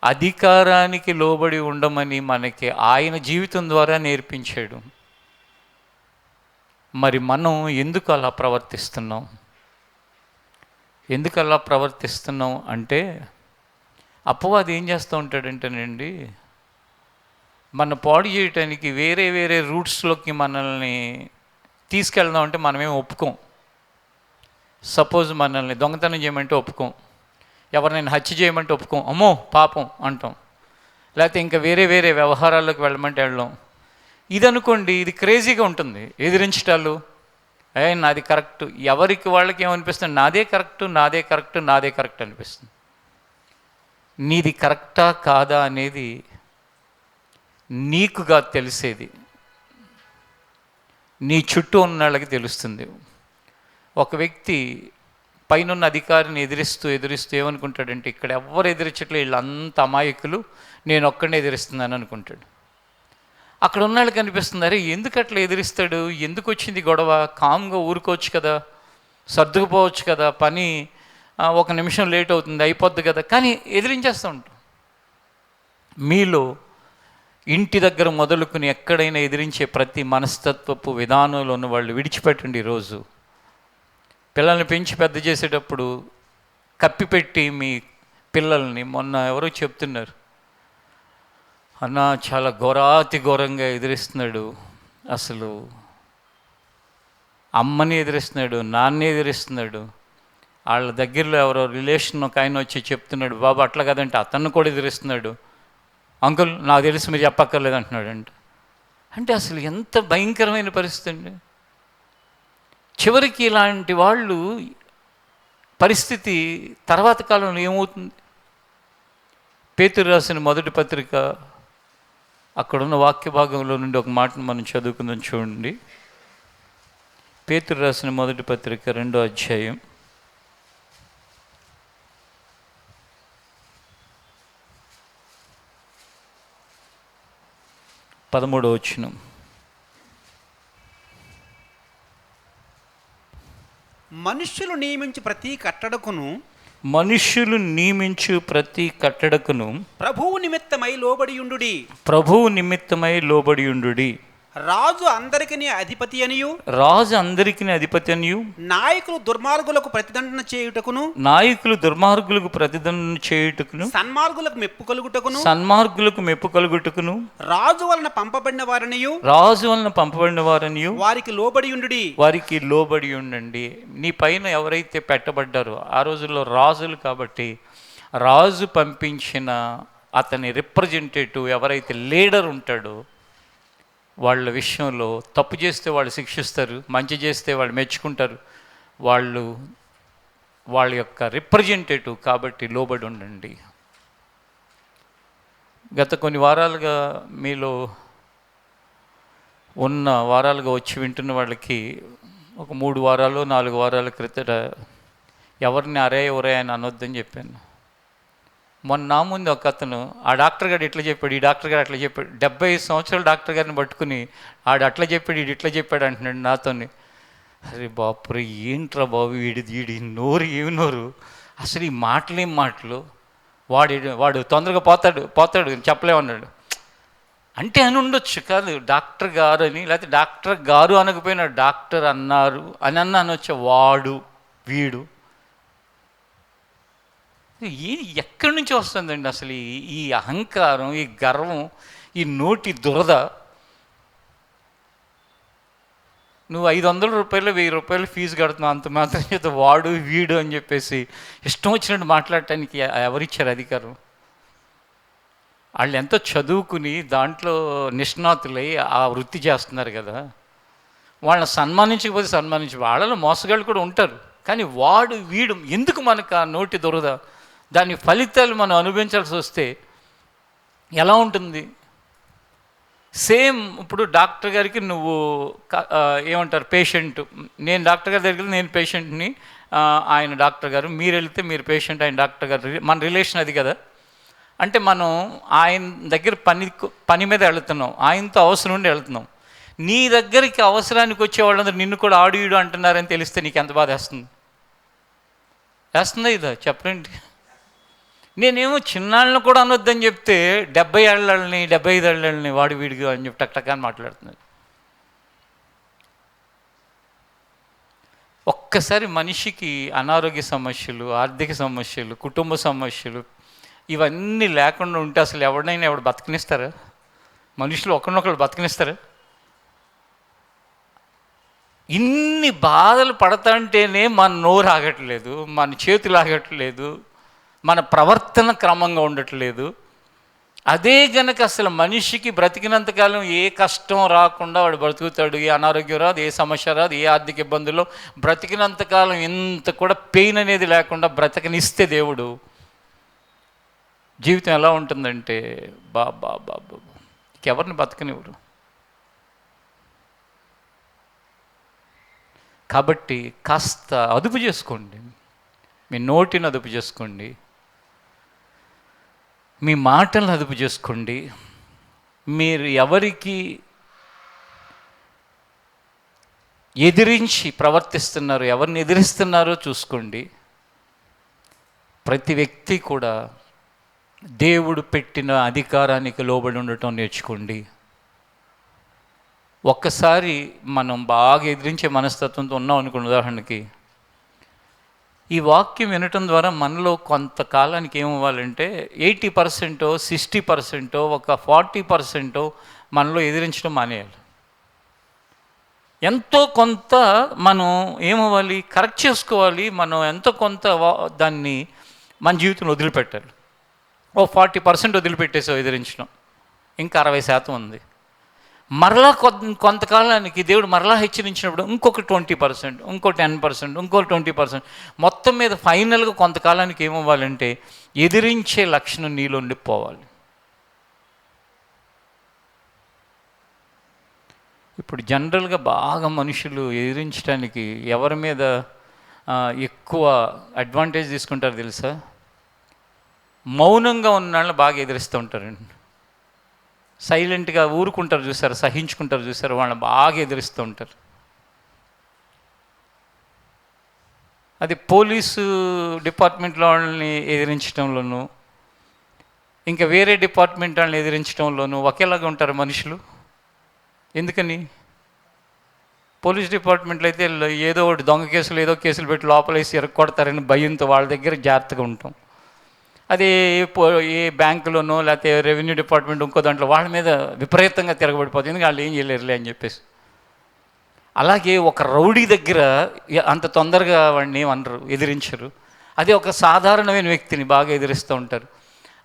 అధికారానికి లోబడి ఉండమని మనకి ఆయన జీవితం ద్వారా నేర్పించాడు. మరి మనం ఎందుకు అలా ప్రవర్తిస్తున్నాం అంటే అపవాది ఏం చేస్తూ ఉంటాడంటేనండి, మన పాడు చేయటానికి వేరే వేరే రూట్స్లోకి మనల్ని తీసుకెళ్దాం అంటే మనమేం ఒప్పుకోం. సపోజ్ మనల్ని దొంగతనం చేయమంటే ఒప్పుకోం, ఎవరినైనా హత్య చేయమంటే ఒప్పుకోం, అమ్మో పాపం అంటాం. లేకపోతే ఇంకా వేరే వేరే వ్యవహారాల్లోకి వెళ్ళమంటే వెళ్ళాం. ఇది అనుకోండి, ఇది క్రేజీగా ఉంటుంది. ఎదిరించటాలు, నాది కరెక్ట్. ఎవరికి వాళ్ళకి ఏమనిపిస్తుంది? నాదే కరెక్ట్ అనిపిస్తుంది. నీది కరెక్టా కాదా అనేది నీకుగా తెలిసేది నీ చుట్టూ ఉన్న వాళ్ళకి తెలుస్తుంది. ఒక వ్యక్తి పైనున్న అధికారిని ఎదిరిస్తూ ఏమనుకుంటాడంటే, ఇక్కడ ఎవరు ఎదిరించట్లే, వీళ్ళంతా అమాయకులు, నేను ఒక్కడినే ఎదిరిస్తున్నాను అనుకుంటాడు. అక్కడ ఉన్న వాళ్ళకి అనిపిస్తుంది, అరే ఎందుకు అట్లా ఎదిరిస్తాడు, ఎందుకు వచ్చింది గొడవ, కామ్గా ఊరుకోవచ్చు కదా, సర్దుకుపోవచ్చు కదా, పని 1 నిమిషం లేట్ అవుతుంది అయిపోద్ది కదా, కానీ ఎదిరించేస్తూ ఉంటాం. మీలో ఇంటి దగ్గర మొదలుకుని ఎక్కడైనా ఎదిరించే ప్రతి మనస్తత్వపు విధానంలో ఉన్న వాళ్ళు విడిచిపెట్టండి. ఈరోజు పిల్లల్ని పెంచి పెద్ద చేసేటప్పుడు కప్పిపెట్టి మీ పిల్లల్ని, మొన్న ఎవరో చెప్తున్నారు, అన్న చాలా ఘోరంగా ఎదిరిస్తున్నాడు, అసలు అమ్మని ఎదిరిస్తున్నాడు, నాన్నే ఎదిరిస్తున్నాడు. వాళ్ళ దగ్గరలో ఎవరో రిలేషన్ ఒక ఆయన వచ్చి చెప్తున్నాడు, బాబు అట్లా కదంటే అతన్ని కూడా ఎదిరిస్తున్నాడు, అంకుల్ నాకు తెలిసి మీరు చెప్పక్కర్లేదు అంటున్నాడు అంటే అసలు ఎంత భయంకరమైన పరిస్థితి అండి. చివరికి ఇలాంటి వాళ్ళు పరిస్థితి తర్వాత కాలంలో ఏమవుతుంది? పేతురు రాసిన మొదటి పత్రిక అక్కడున్న వాక్య భాగంలో నుండి ఒక మాటను మనం చదువుకుందాం. చూడండి, పేతురు రాసిన మొదటి పత్రిక 2వ అధ్యాయం 13వ వచనం. మనుష్యులు నియమించు ప్రతి కట్టడకును ప్రభువు నిమిత్తమై లోబడియుండుడి. రాజు అందరికిని అధిపతి అనియు నాయకులు దుర్మార్గులకు ప్రతిదండన చేయుటకును సన్మార్గులకు మెప్పు కలుగుటకును రాజు వలన పంపబడిన వారనియు వారికి లోబడి ఉండండి. నీ పైన ఎవరైతే పెట్టబడ్డారో, ఆ రోజుల్లో రాజులు కాబట్టి రాజు పంపించిన అతని రిప్రజెంటేటివ్ ఎవరైతే లీడర్ ఉంటాడో వాళ్ళ విషయంలో తప్పు చేస్తే వాళ్ళు శిక్షిస్తారు, మంచి చేస్తే వాళ్ళు మెచ్చుకుంటారు. వాళ్ళ యొక్క రిప్రజెంటేటివ్ కాబట్టి లోబడి ఉండండి. గత కొన్ని వారాలుగా మీలో వచ్చి వింటున్న వాళ్ళకి ఒక 3 వారాలు 4 వారాల క్రితట ఎవరిని అరే అని అనొద్దని చెప్పాను. మొన్న నా ముందు ఒక అతను, ఆ డాక్టర్ గారు ఇట్లా చెప్పాడు, ఈ డాక్టర్ గారు అట్లా చెప్పాడు, 75 సంవత్సరాల డాక్టర్ గారిని పట్టుకుని అట్లా చెప్పాడు, వీడు ఇట్లా చెప్పాడు అంటున్నాడు నాతోని. అరే బాపురే, ఏంట్రా బాబు వీడి నోరు ఏమి నోరు, అసలు ఈ మాటలేం మాటలు, వాడు తొందరగా పోతాడు చెప్పలేమన్నాడు. అంటే అని ఉండొచ్చు, కాదు డాక్టర్ గారు అని, లేకపోతే డాక్టర్ గారు అనకపోయినా డాక్టర్ అన్నారు అని అనొచ్చు. వాడు వీడు ఎక్కడి నుంచి వస్తుందండి అసలు ఈ అహంకారం, ఈ గర్వం, ఈ నోటి దురద? నువ్వు 500 రూపాయలు 1000 రూపాయలు ఫీజు కడుతున్నావు, అంత మాత్రం చేత వాడు వీడు అని చెప్పేసి ఇష్టం వచ్చినట్టు మాట్లాడటానికి ఎవరిచ్చారు అధికారం? వాళ్ళు ఎంతో చదువుకుని దాంట్లో నిష్ణాతులై ఆ వృత్తి చేస్తున్నారు కదా. వాళ్ళని సన్మానించకపోతే వాళ్ళలో మోసగాళ్ళు కూడా ఉంటారు. కానీ వాడు వీడు ఎందుకు మనకు ఆ నోటి దురద? దాని ఫలితాలు మనం అనుభవించాల్సి వస్తే ఎలా ఉంటుంది? సేమ్ ఇప్పుడు డాక్టర్ గారికి నువ్వు ఏమంటారు, పేషెంట్. నేను డాక్టర్ గారి దగ్గరికి నేను పేషెంట్ని, ఆయన డాక్టర్ గారు. మీరు వెళ్తే మీరు పేషెంట్, ఆయన డాక్టర్ గారు. మన రిలేషన్ అది కదా. అంటే మనం ఆయన దగ్గర పని మీద వెళుతున్నాం, ఆయనతో అవసరం ఉండి వెళ్తున్నాం. నీ దగ్గరికి అవసరానికి వచ్చే వాళ్ళందరూ నిన్ను కూడా ఆడియుడు అంటున్నారని తెలిస్తే నీకు ఎంత బాధ వేస్తుందా ఇదా? చెప్పండి. నేనేమో చిన్నాళ్ళని కూడా అనొద్దని చెప్తే 70 ఏళ్ళని 75 ఏళ్ళని వాడి వీడిగా అని చెప్పి టక్ అని మాట్లాడుతున్నాడు. ఒక్కసారి మనిషికి అనారోగ్య సమస్యలు, ఆర్థిక సమస్యలు, కుటుంబ సమస్యలు ఇవన్నీ లేకుండా ఉంటే అసలు ఎవరు బతకనిస్తారా? మనుషులు ఒకరినొకరు బతకనిస్తారా? ఇన్ని బాధలు పడతాంటేనే మన నోరు ఆగట్లేదు, మన చేతులు ఆగట్లేదు, మన ప్రవర్తన క్రమంగా ఉండట్లేదు. అదే గనక అసలు మనిషికి బ్రతికినంతకాలం ఏ కష్టం రాకుండా వాడు బ్రతుకుతాడు, ఏ అనారోగ్యం రాదు, ఏ సమస్య రాదు, ఏ ఆర్థిక ఇబ్బందుల్లో బ్రతికినంతకాలం ఇంత కూడా పెయిన్ అనేది లేకుండా బ్రతకనిస్తే దేవుడు, జీవితం ఎలా ఉంటుందంటే బాబా ఇంకెవరిని బతకనివ్వరు. కాబట్టి కాస్త అదుపు చేసుకోండి, మీ నోటిని అదుపు చేసుకోండి, మీ మాటలను అదుపు చేసుకోండి. మీరు ఎవరికి ఎదిరించి ప్రవర్తిస్తున్నారు, ఎవరిని ఎదిరిస్తున్నారో చూసుకోండి. ప్రతి వ్యక్తి కూడా దేవుడు పెట్టిన అధికారానికి లోబడి ఉండటం నేర్చుకోండి. ఒక్కసారి మనం బాగా ఎదిరించే మనస్తత్వంతో ఉన్నాం అనుకున్న ఉదాహరణకి, ఈ వాక్యం వినటం ద్వారా మనలో కొంతకాలానికి ఏమవ్వాలంటే 80% 60% ఒక 40% మనలో ఎదిరించడం మానేయాలి. ఎంతో కొంత మనం ఏమవ్వాలి, కరెక్ట్ చేసుకోవాలి. మనం ఎంతో కొంత దాన్ని మన జీవితంలో వదిలిపెట్టాలి. 40% వదిలిపెట్టేసావు ఎదిరించడం, ఇంకా 60% ఉంది. మరలా కొంతకాలానికి దేవుడు మరలా హెచ్చరించినప్పుడు ఇంకొక 20%, ఇంకో 10%, ఇంకో 20%, మొత్తం మీద ఫైనల్గా కొంతకాలానికి ఏమవ్వాలంటే ఎదిరించే లక్షణం నీలో ఉండిపోవాలి. ఇప్పుడు జనరల్గా బాగా మనుషులు ఎదిరించడానికి ఎవరి మీద ఎక్కువ అడ్వాంటేజ్ తీసుకుంటారు తెలుసా? మౌనంగా ఉన్న వాళ్ళని బాగా ఎదిరిస్తూ ఉంటారండి. సైలెంట్గా ఊరుకుంటారు చూసారు, సహించుకుంటారు చూసారు, వాళ్ళని బాగా ఎదిరిస్తూ ఉంటారు. అది పోలీసు డిపార్ట్మెంట్లో వాళ్ళని ఎదిరించడంలోనూ, ఇంకా వేరే డిపార్ట్మెంట్ వాళ్ళని ఎదిరించడంలోనూ ఒకేలాగా ఉంటారు మనుషులు. ఎందుకని? పోలీస్ డిపార్ట్మెంట్లో అయితే ఏదో ఒకటి దొంగ కేసులు, ఏదో కేసులు పెట్టి లోపలేసి ఎరగొడతారని భయంతో వాళ్ళ దగ్గర జాగ్రత్తగా ఉంటాం. అదే ఏ బ్యాంకులోనో లేకపోతే రెవెన్యూ డిపార్ట్మెంట్ ఇంకో దాంట్లో వాళ్ళ మీద విపరీతంగా తిరగబడిపోతుంది, ఎందుకంటే వాళ్ళు ఏం చేయలేరులే అని చెప్పేసి. అలాగే ఒక రౌడీ దగ్గర అంత తొందరగా వాడిని ఏమనరు, ఎదిరించరు. అదే ఒక సాధారణమైన వ్యక్తిని బాగా ఎదిరిస్తూ ఉంటారు.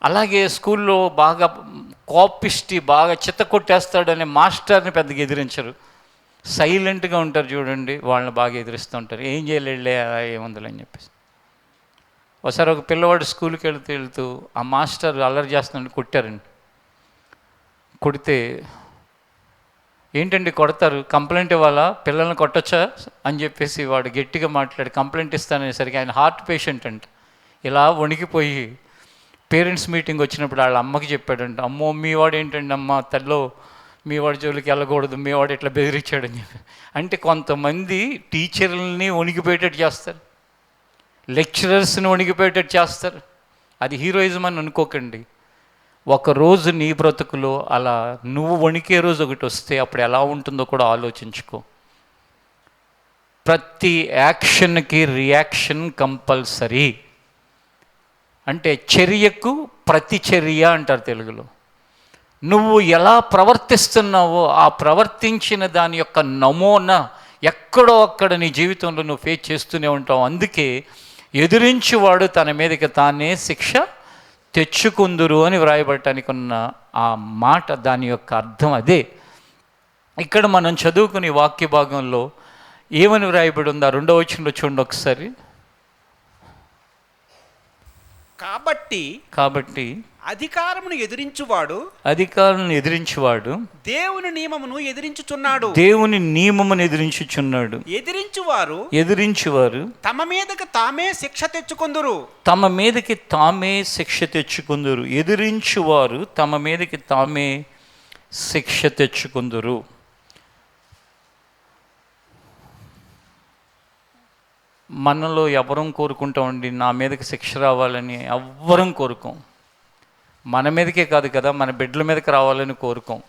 అలాగే స్కూల్లో బాగా కోపిష్టి, బాగా చిత్త కొట్టేస్తాడనే మాస్టర్ని పెద్దగా ఎదిరించరు, సైలెంట్గా ఉంటారు చూడండి, వాళ్ళని బాగా ఎదిరిస్తూ ఉంటారు. ఏం చేయలేడులే, ఏముందని చెప్పేసి. ఒకసారి ఒక పిల్లవాడు స్కూల్కి వెళ్తూ ఆ మాస్టర్ అల్లరి చేస్తున్నాడు, కొట్టారండి. కొడితే ఏంటండి కొడతారు, కంప్లైంట్ ఇవ్వాలా, పిల్లల్ని కొట్టొచ్చా అని చెప్పేసి వాడు గట్టిగా మాట్లాడి కంప్లైంట్ ఇస్తాననేసరికి ఆయన హార్ట్ పేషెంట్ అంట. ఇలా వణికిపోయి పేరెంట్స్ మీటింగ్ వచ్చినప్పుడు వాళ్ళ అమ్మకి చెప్పాడంట, అమ్మో మీవాడు ఏంటండి అమ్మ తల్లో, మీవాడి జోలికి వెళ్ళకూడదు, మీవాడు ఇట్లా బెదిరించాడని చెప్పి. అంటే కొంతమంది టీచర్లని వణికిపోయేటట్టు చేస్తారు, లెక్చరర్స్ని వణికిపోయేటట్టు చేస్తారు. అది హీరోయిజం అని అనుకోకండి. ఒకరోజు నీ బ్రతుకులో అలా నువ్వు వణికే రోజు ఒకటి వస్తే అప్పుడు ఎలా ఉంటుందో కూడా ఆలోచించుకో. ప్రతి యాక్షన్కి రియాక్షన్ కంపల్సరీ. అంటే చర్యకు ప్రతిచర్య అంటారు తెలుగులో. నువ్వు ఎలా ప్రవర్తిస్తున్నావో ఆ ప్రవర్తించిన దాని యొక్క నమూనా ఎక్కడో అక్కడ నీ జీవితంలో నువ్వు ఫేస్ చేస్తూనే ఉంటావు. అందుకే ఎదిరించువాడు తన మీదకి తానే శిక్ష తెచ్చుకుందురు అని వ్రాయబడటానికి ఉన్న ఆ మాట, దాని యొక్క అర్థం అదే. ఇక్కడ మనం చదువుకునే వాక్య భాగంలో ఏమని వ్రాయబడి ఉందో 2వ వచనంలో చూడండి ఒకసారి. కాబట్టి అధికారమును ఎదిరించువాడు దేవుని నియమమును ఎదిరించుచున్నాడు. ఎదిరించువారు తమ మీదకి తామే శిక్ష తెచ్చుకొందురు. ఎదిరించువారు తమ మీదకి తామే శిక్ష తెచ్చుకొందురు. మనలో ఎవరం కోరుకుంటామండి నా మీదకి శిక్ష రావాలని? ఎవ్వరం కోరుకోం. మన మీదకే కాదు కదా, మన బిడ్డల మీదకి రావాలని కోరుకోం.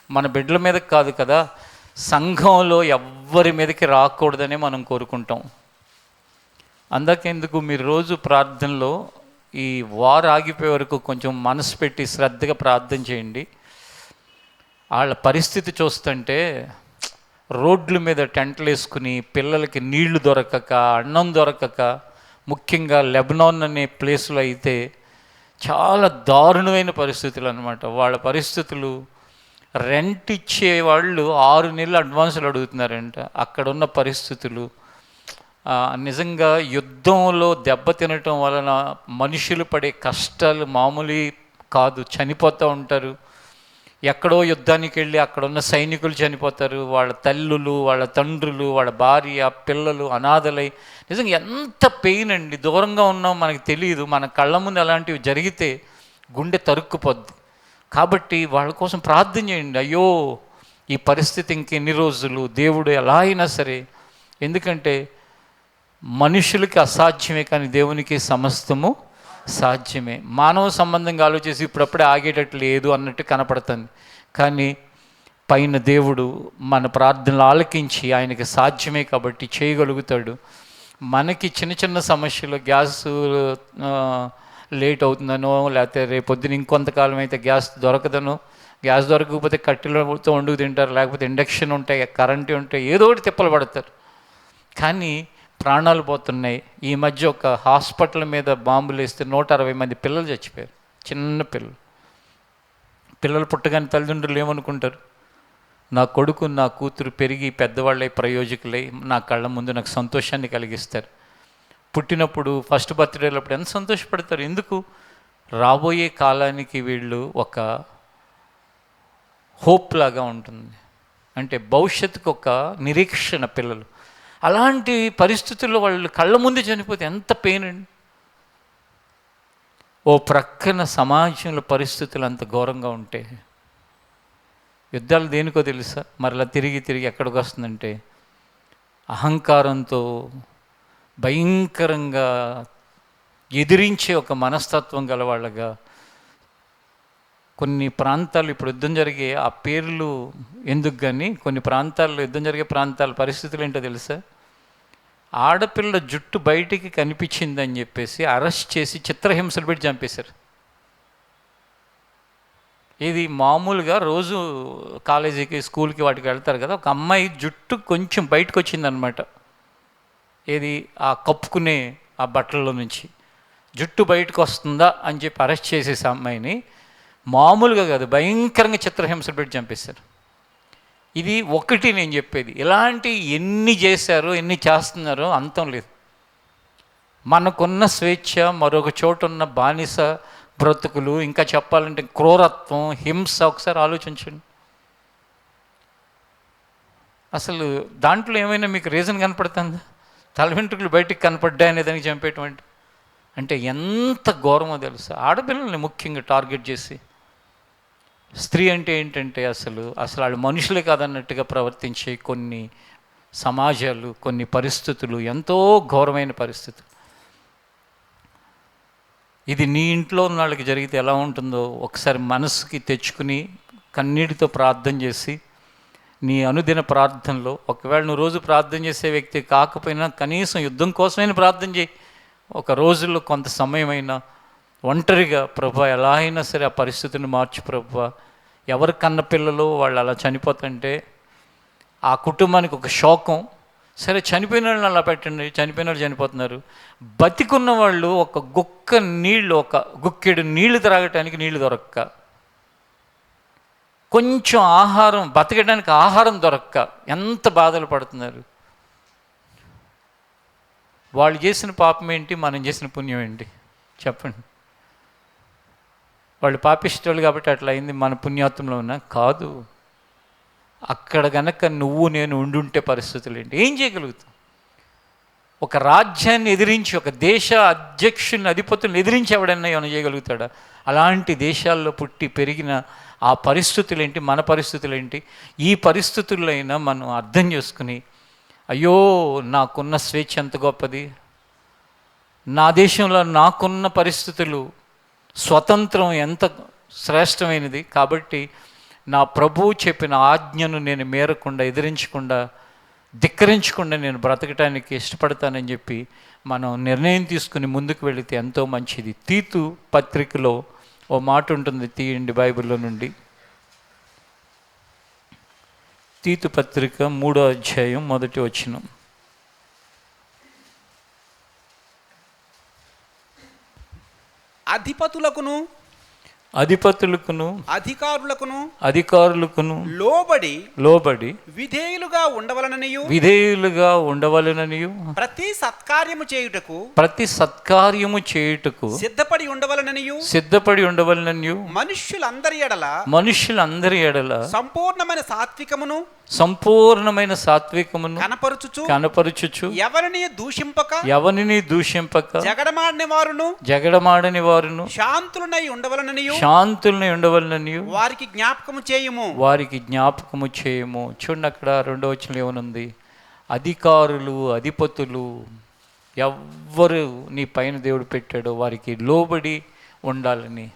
మన బిడ్డల మీదకి కాదు కదా, సంఘంలో ఎవ్వరి మీదకి రాకూడదని మనం కోరుకుంటాం. అందుకెందుకు మీరు రోజు ప్రార్థనలో ఈ వారు ఆగిపోయే వరకు కొంచెం మనసు పెట్టి శ్రద్ధగా ప్రార్థన చేయండి. వాళ్ళ పరిస్థితి చూస్తుంటే రోడ్ల మీద టెంట్లు వేసుకుని పిల్లలకి నీళ్లు దొరకక, అన్నం దొరకక, ముఖ్యంగా లెబనాన్ అనే ప్లేస్లో అయితే చాలా దారుణమైన పరిస్థితులు అన్నమాట. వాళ్ళ పరిస్థితులు రెంట్ ఇచ్చేవాళ్ళు 6 నెలలు అడ్వాన్సులు అడుగుతున్నారంట. అక్కడున్న పరిస్థితులు నిజంగా యుద్ధంలో దెబ్బతినటం వలన మనుషులు పడే కష్టాలు మామూలు కాదు. చనిపోతూ ఉంటారు. ఎక్కడో యుద్ధానికి వెళ్ళి అక్కడున్న సైనికులు చనిపోతారు. వాళ్ళ తల్లులు, వాళ్ళ తండ్రులు, వాళ్ళ భార్య, పిల్లలు అనాథలై నిజంగా ఎంత పెయిన్ అండి. దూరంగా ఉన్నాం, మనకు తెలియదు. మన కళ్ళ ముందు అలాంటివి జరిగితే గుండె తరుక్కుపోద్ది. కాబట్టి వాళ్ళ కోసం ప్రార్థన చేయండి. అయ్యో ఈ పరిస్థితి ఇంకెన్ని రోజులు, దేవుడు ఎలా అయినా సరే. ఎందుకంటే మనుషులకి అసాధ్యమే కానీ దేవునికి సమస్తము సాధ్యమే. మానవ సంబంధంగా ఆలోచించి ఇప్పుడప్పుడే ఆగేటట్లు లేదు అన్నట్టు కనపడుతుంది. కానీ పైన దేవుడు మన ప్రార్థనలు ఆలకించి ఆయనకి సాధ్యమే కాబట్టి చేయగలుగుతాడు. మనకి చిన్న చిన్న సమస్యలు, గ్యాస్ లేట్ అవుతుందనో, లేకపోతే రేపొద్దున ఇంకొంతకాలం అయితే గ్యాస్ దొరకదనో, గ్యాస్ దొరకకపోతే కట్టెలతో వండుకు తింటారు, లేకపోతే ఇండక్షన్ ఉంటాయి, కరెంటు ఉంటాయి, ఏదో ఒకటి తిప్పలు పడతారు. కానీ ప్రాణాలు పోతున్నాయి. ఈ మధ్య ఒక హాస్పిటల్ మీద బాంబులు వేస్తే 160 మంది పిల్లలు చచ్చిపోయారు. చిన్న పిల్లలు పుట్టగానే తల్లిదండ్రులు ఏమనుకుంటారు? నా కొడుకు, నా కూతురు పెరిగి పెద్దవాళ్ళై ప్రయోజకులై నా కళ్ళ ముందు నాకు సంతోషాన్ని కలిగిస్తారు. పుట్టినప్పుడు ఫస్ట్ బర్త్డేలప్పుడు ఎంత సంతోషపడతారు. ఎందుకు? రాబోయే కాలానికి వీళ్ళు ఒక హోప్ లాగా ఉంటుంది. అంటే భవిష్యత్తుకు ఒక నిరీక్షణ పిల్లలు. అలాంటి పరిస్థితుల్లో వాళ్ళు కళ్ళ ముందు చనిపోతే ఎంత పెయిన్ అండి. ఓ ప్రక్కన సమాజంలో పరిస్థితులు అంత ఘోరంగా ఉంటే, యుద్ధాలు దేనికో తెలుసా? మరలా తిరిగి ఎక్కడికి వస్తుందంటే అహంకారంతో భయంకరంగా ఎదిరించే ఒక మనస్తత్వం గలవాళ్ళగా కొన్ని ప్రాంతాలు ఇప్పుడు యుద్ధం జరిగే ఆ పేర్లు ఎందుకు కానీ కొన్ని ప్రాంతాల్లో యుద్ధం జరిగే ప్రాంతాల పరిస్థితులు ఏంటో తెలుసా? ఆడపిల్ల జుట్టు బయటికి కనిపించిందని చెప్పేసి అరెస్ట్ చేసి చిత్రహింసలు పెట్టి చంపేశారు. ఇది మామూలుగా రోజు కాలేజీకి, స్కూల్కి వాటికి వెళ్తారు కదా, ఒక అమ్మాయి జుట్టు కొంచెం బయటకు వచ్చిందనమాట. ఏది ఆ కప్పుకునే ఆ బట్టల్లో నుంచి జుట్టు బయటకు వస్తుందా అని చెప్పి అరెస్ట్ చేసేసి అమ్మాయిని మామూలుగా కాదు, భయంకరంగా చిత్రహింసలు పెట్టి చంపేశారు. ఇది ఒకటి నేను చెప్పేది. ఇలాంటి ఎన్ని చేశారో, ఎన్ని చేస్తున్నారో అంతం లేదు. మనకున్న స్వేచ్ఛ, మరొక చోట ఉన్న బానిస బ్రతుకులు, ఇంకా చెప్పాలంటే క్రూరత్వం, హింస ఒకసారి ఆలోచించండి. అసలు దాంట్లో ఏమైనా మీకు రీజన్ కనపడుతుందా? తల వెంట్రుకలు బయటికి కనపడ్డాయనే దానికి చంపేటువంటి అంటే ఎంత ఘోరమో తెలుసా? ఆడపిల్లల్ని ముఖ్యంగా టార్గెట్ చేసి. స్త్రీ అంటే ఏంటంటే అసలు వాళ్ళు మనుషులే కాదన్నట్టుగా ప్రవర్తించే కొన్ని సమాజాలు, కొన్ని పరిస్థితులు, ఎంతో ఘోరమైన పరిస్థితులు. ఇది నీ ఇంట్లో ఉన్న వాళ్ళకి జరిగితే ఎలా ఉంటుందో ఒకసారి మనసుకి తెచ్చుకుని కన్నీటితో ప్రార్థన చేసి నీ అనుదిన ప్రార్థనలో, ఒకవేళ నువ్వు రోజు ప్రార్థన చేసే వ్యక్తి కాకపోయినా కనీసం యుద్ధం కోసమైనా ప్రార్థన చేయి. ఒక రోజుల్లో కొంత సమయమైనా ఒంటరిగా, ప్రభా ఎలా అయినా సరే ఆ పరిస్థితిని మార్చు ప్రభా. ఎవరి కన్న పిల్లలు వాళ్ళు అలా చనిపోతుంటే ఆ కుటుంబానికి ఒక శోకం. సరే చనిపోయిన వాళ్ళని అలా పెట్టండి, చనిపోయిన వాళ్ళు చనిపోతున్నారు. బతికున్న వాళ్ళు ఒక గుక్క నీళ్ళు, ఒక గుక్కెడు నీళ్లు త్రాగటానికి నీళ్లు దొరక్క, కొంచెం ఆహారం, బతకడానికి ఆహారం దొరక్క ఎంత బాధలు పడుతున్నారు. వాళ్ళు చేసిన పాపం ఏంటి, మనం చేసిన పుణ్యం ఏంటి చెప్పండి. వాళ్ళు పాపిష్టాలు కాబట్టి అట్లా అయింది, మన పుణ్యాత్మంలో ఉన్నా కాదు. అక్కడ గనక నువ్వు నేను ఉండుంటే పరిస్థితులు ఏంటి, ఏం చేయగలుగుతాం? ఒక రాజ్యాన్ని ఎదిరించి, ఒక దేశ అధ్యక్షుని, అధిపతులను ఎదిరించి ఎవడన్నా ఏమైనా చేయగలుగుతాడా? అలాంటి దేశాల్లో పుట్టి పెరిగిన ఆ పరిస్థితులు ఏంటి, మన పరిస్థితులు ఏంటి? ఈ పరిస్థితులైనా మనం అర్థం చేసుకుని, అయ్యో నాకున్న స్వేచ్ఛ ఎంత గొప్పది, నా దేశంలో నాకున్న పరిస్థితులు, స్వతంత్రం ఎంత శ్రేష్టమైనది. కాబట్టి నా ప్రభువు చెప్పిన ఆజ్ఞను నేను మేరకుండా, ఎదిరించకుండా, ధిక్కరించకుండా నేను బ్రతకటానికి ఇష్టపడతానని చెప్పి మనం నిర్ణయం తీసుకుని ముందుకు వెళితే ఎంతో మంచిది. తీతు పత్రికలో ఓ మాట ఉంటుంది, తీయండి బైబిల్లో నుండి. తీతు పత్రిక 3వ అధ్యాయం 1వ వచనం. అధిపతులకును అధికారులకును లోబడి విధేయులుగా ఉండవలననియు ప్రతి సత్కార్యము చేయుటకు సిద్ధపడి ఉండవలననియు మనుష్యులందరి ఎడల సంపూర్ణమైన సాత్వికమును కనపరుచుచు ఎవరిని దూషింపక జగడమాడని వారును శాంతులనై ఉండవలననియు వారికి జ్ఞాపకము చేయము. చూడండి అక్కడ 2వ వచనంలో ఏమనుంది? అధికారులు, అధిపతులు ఎవ్వరు నీ పైన దేవుడు పెట్టాడో వారికి లోబడి ఉండాలని,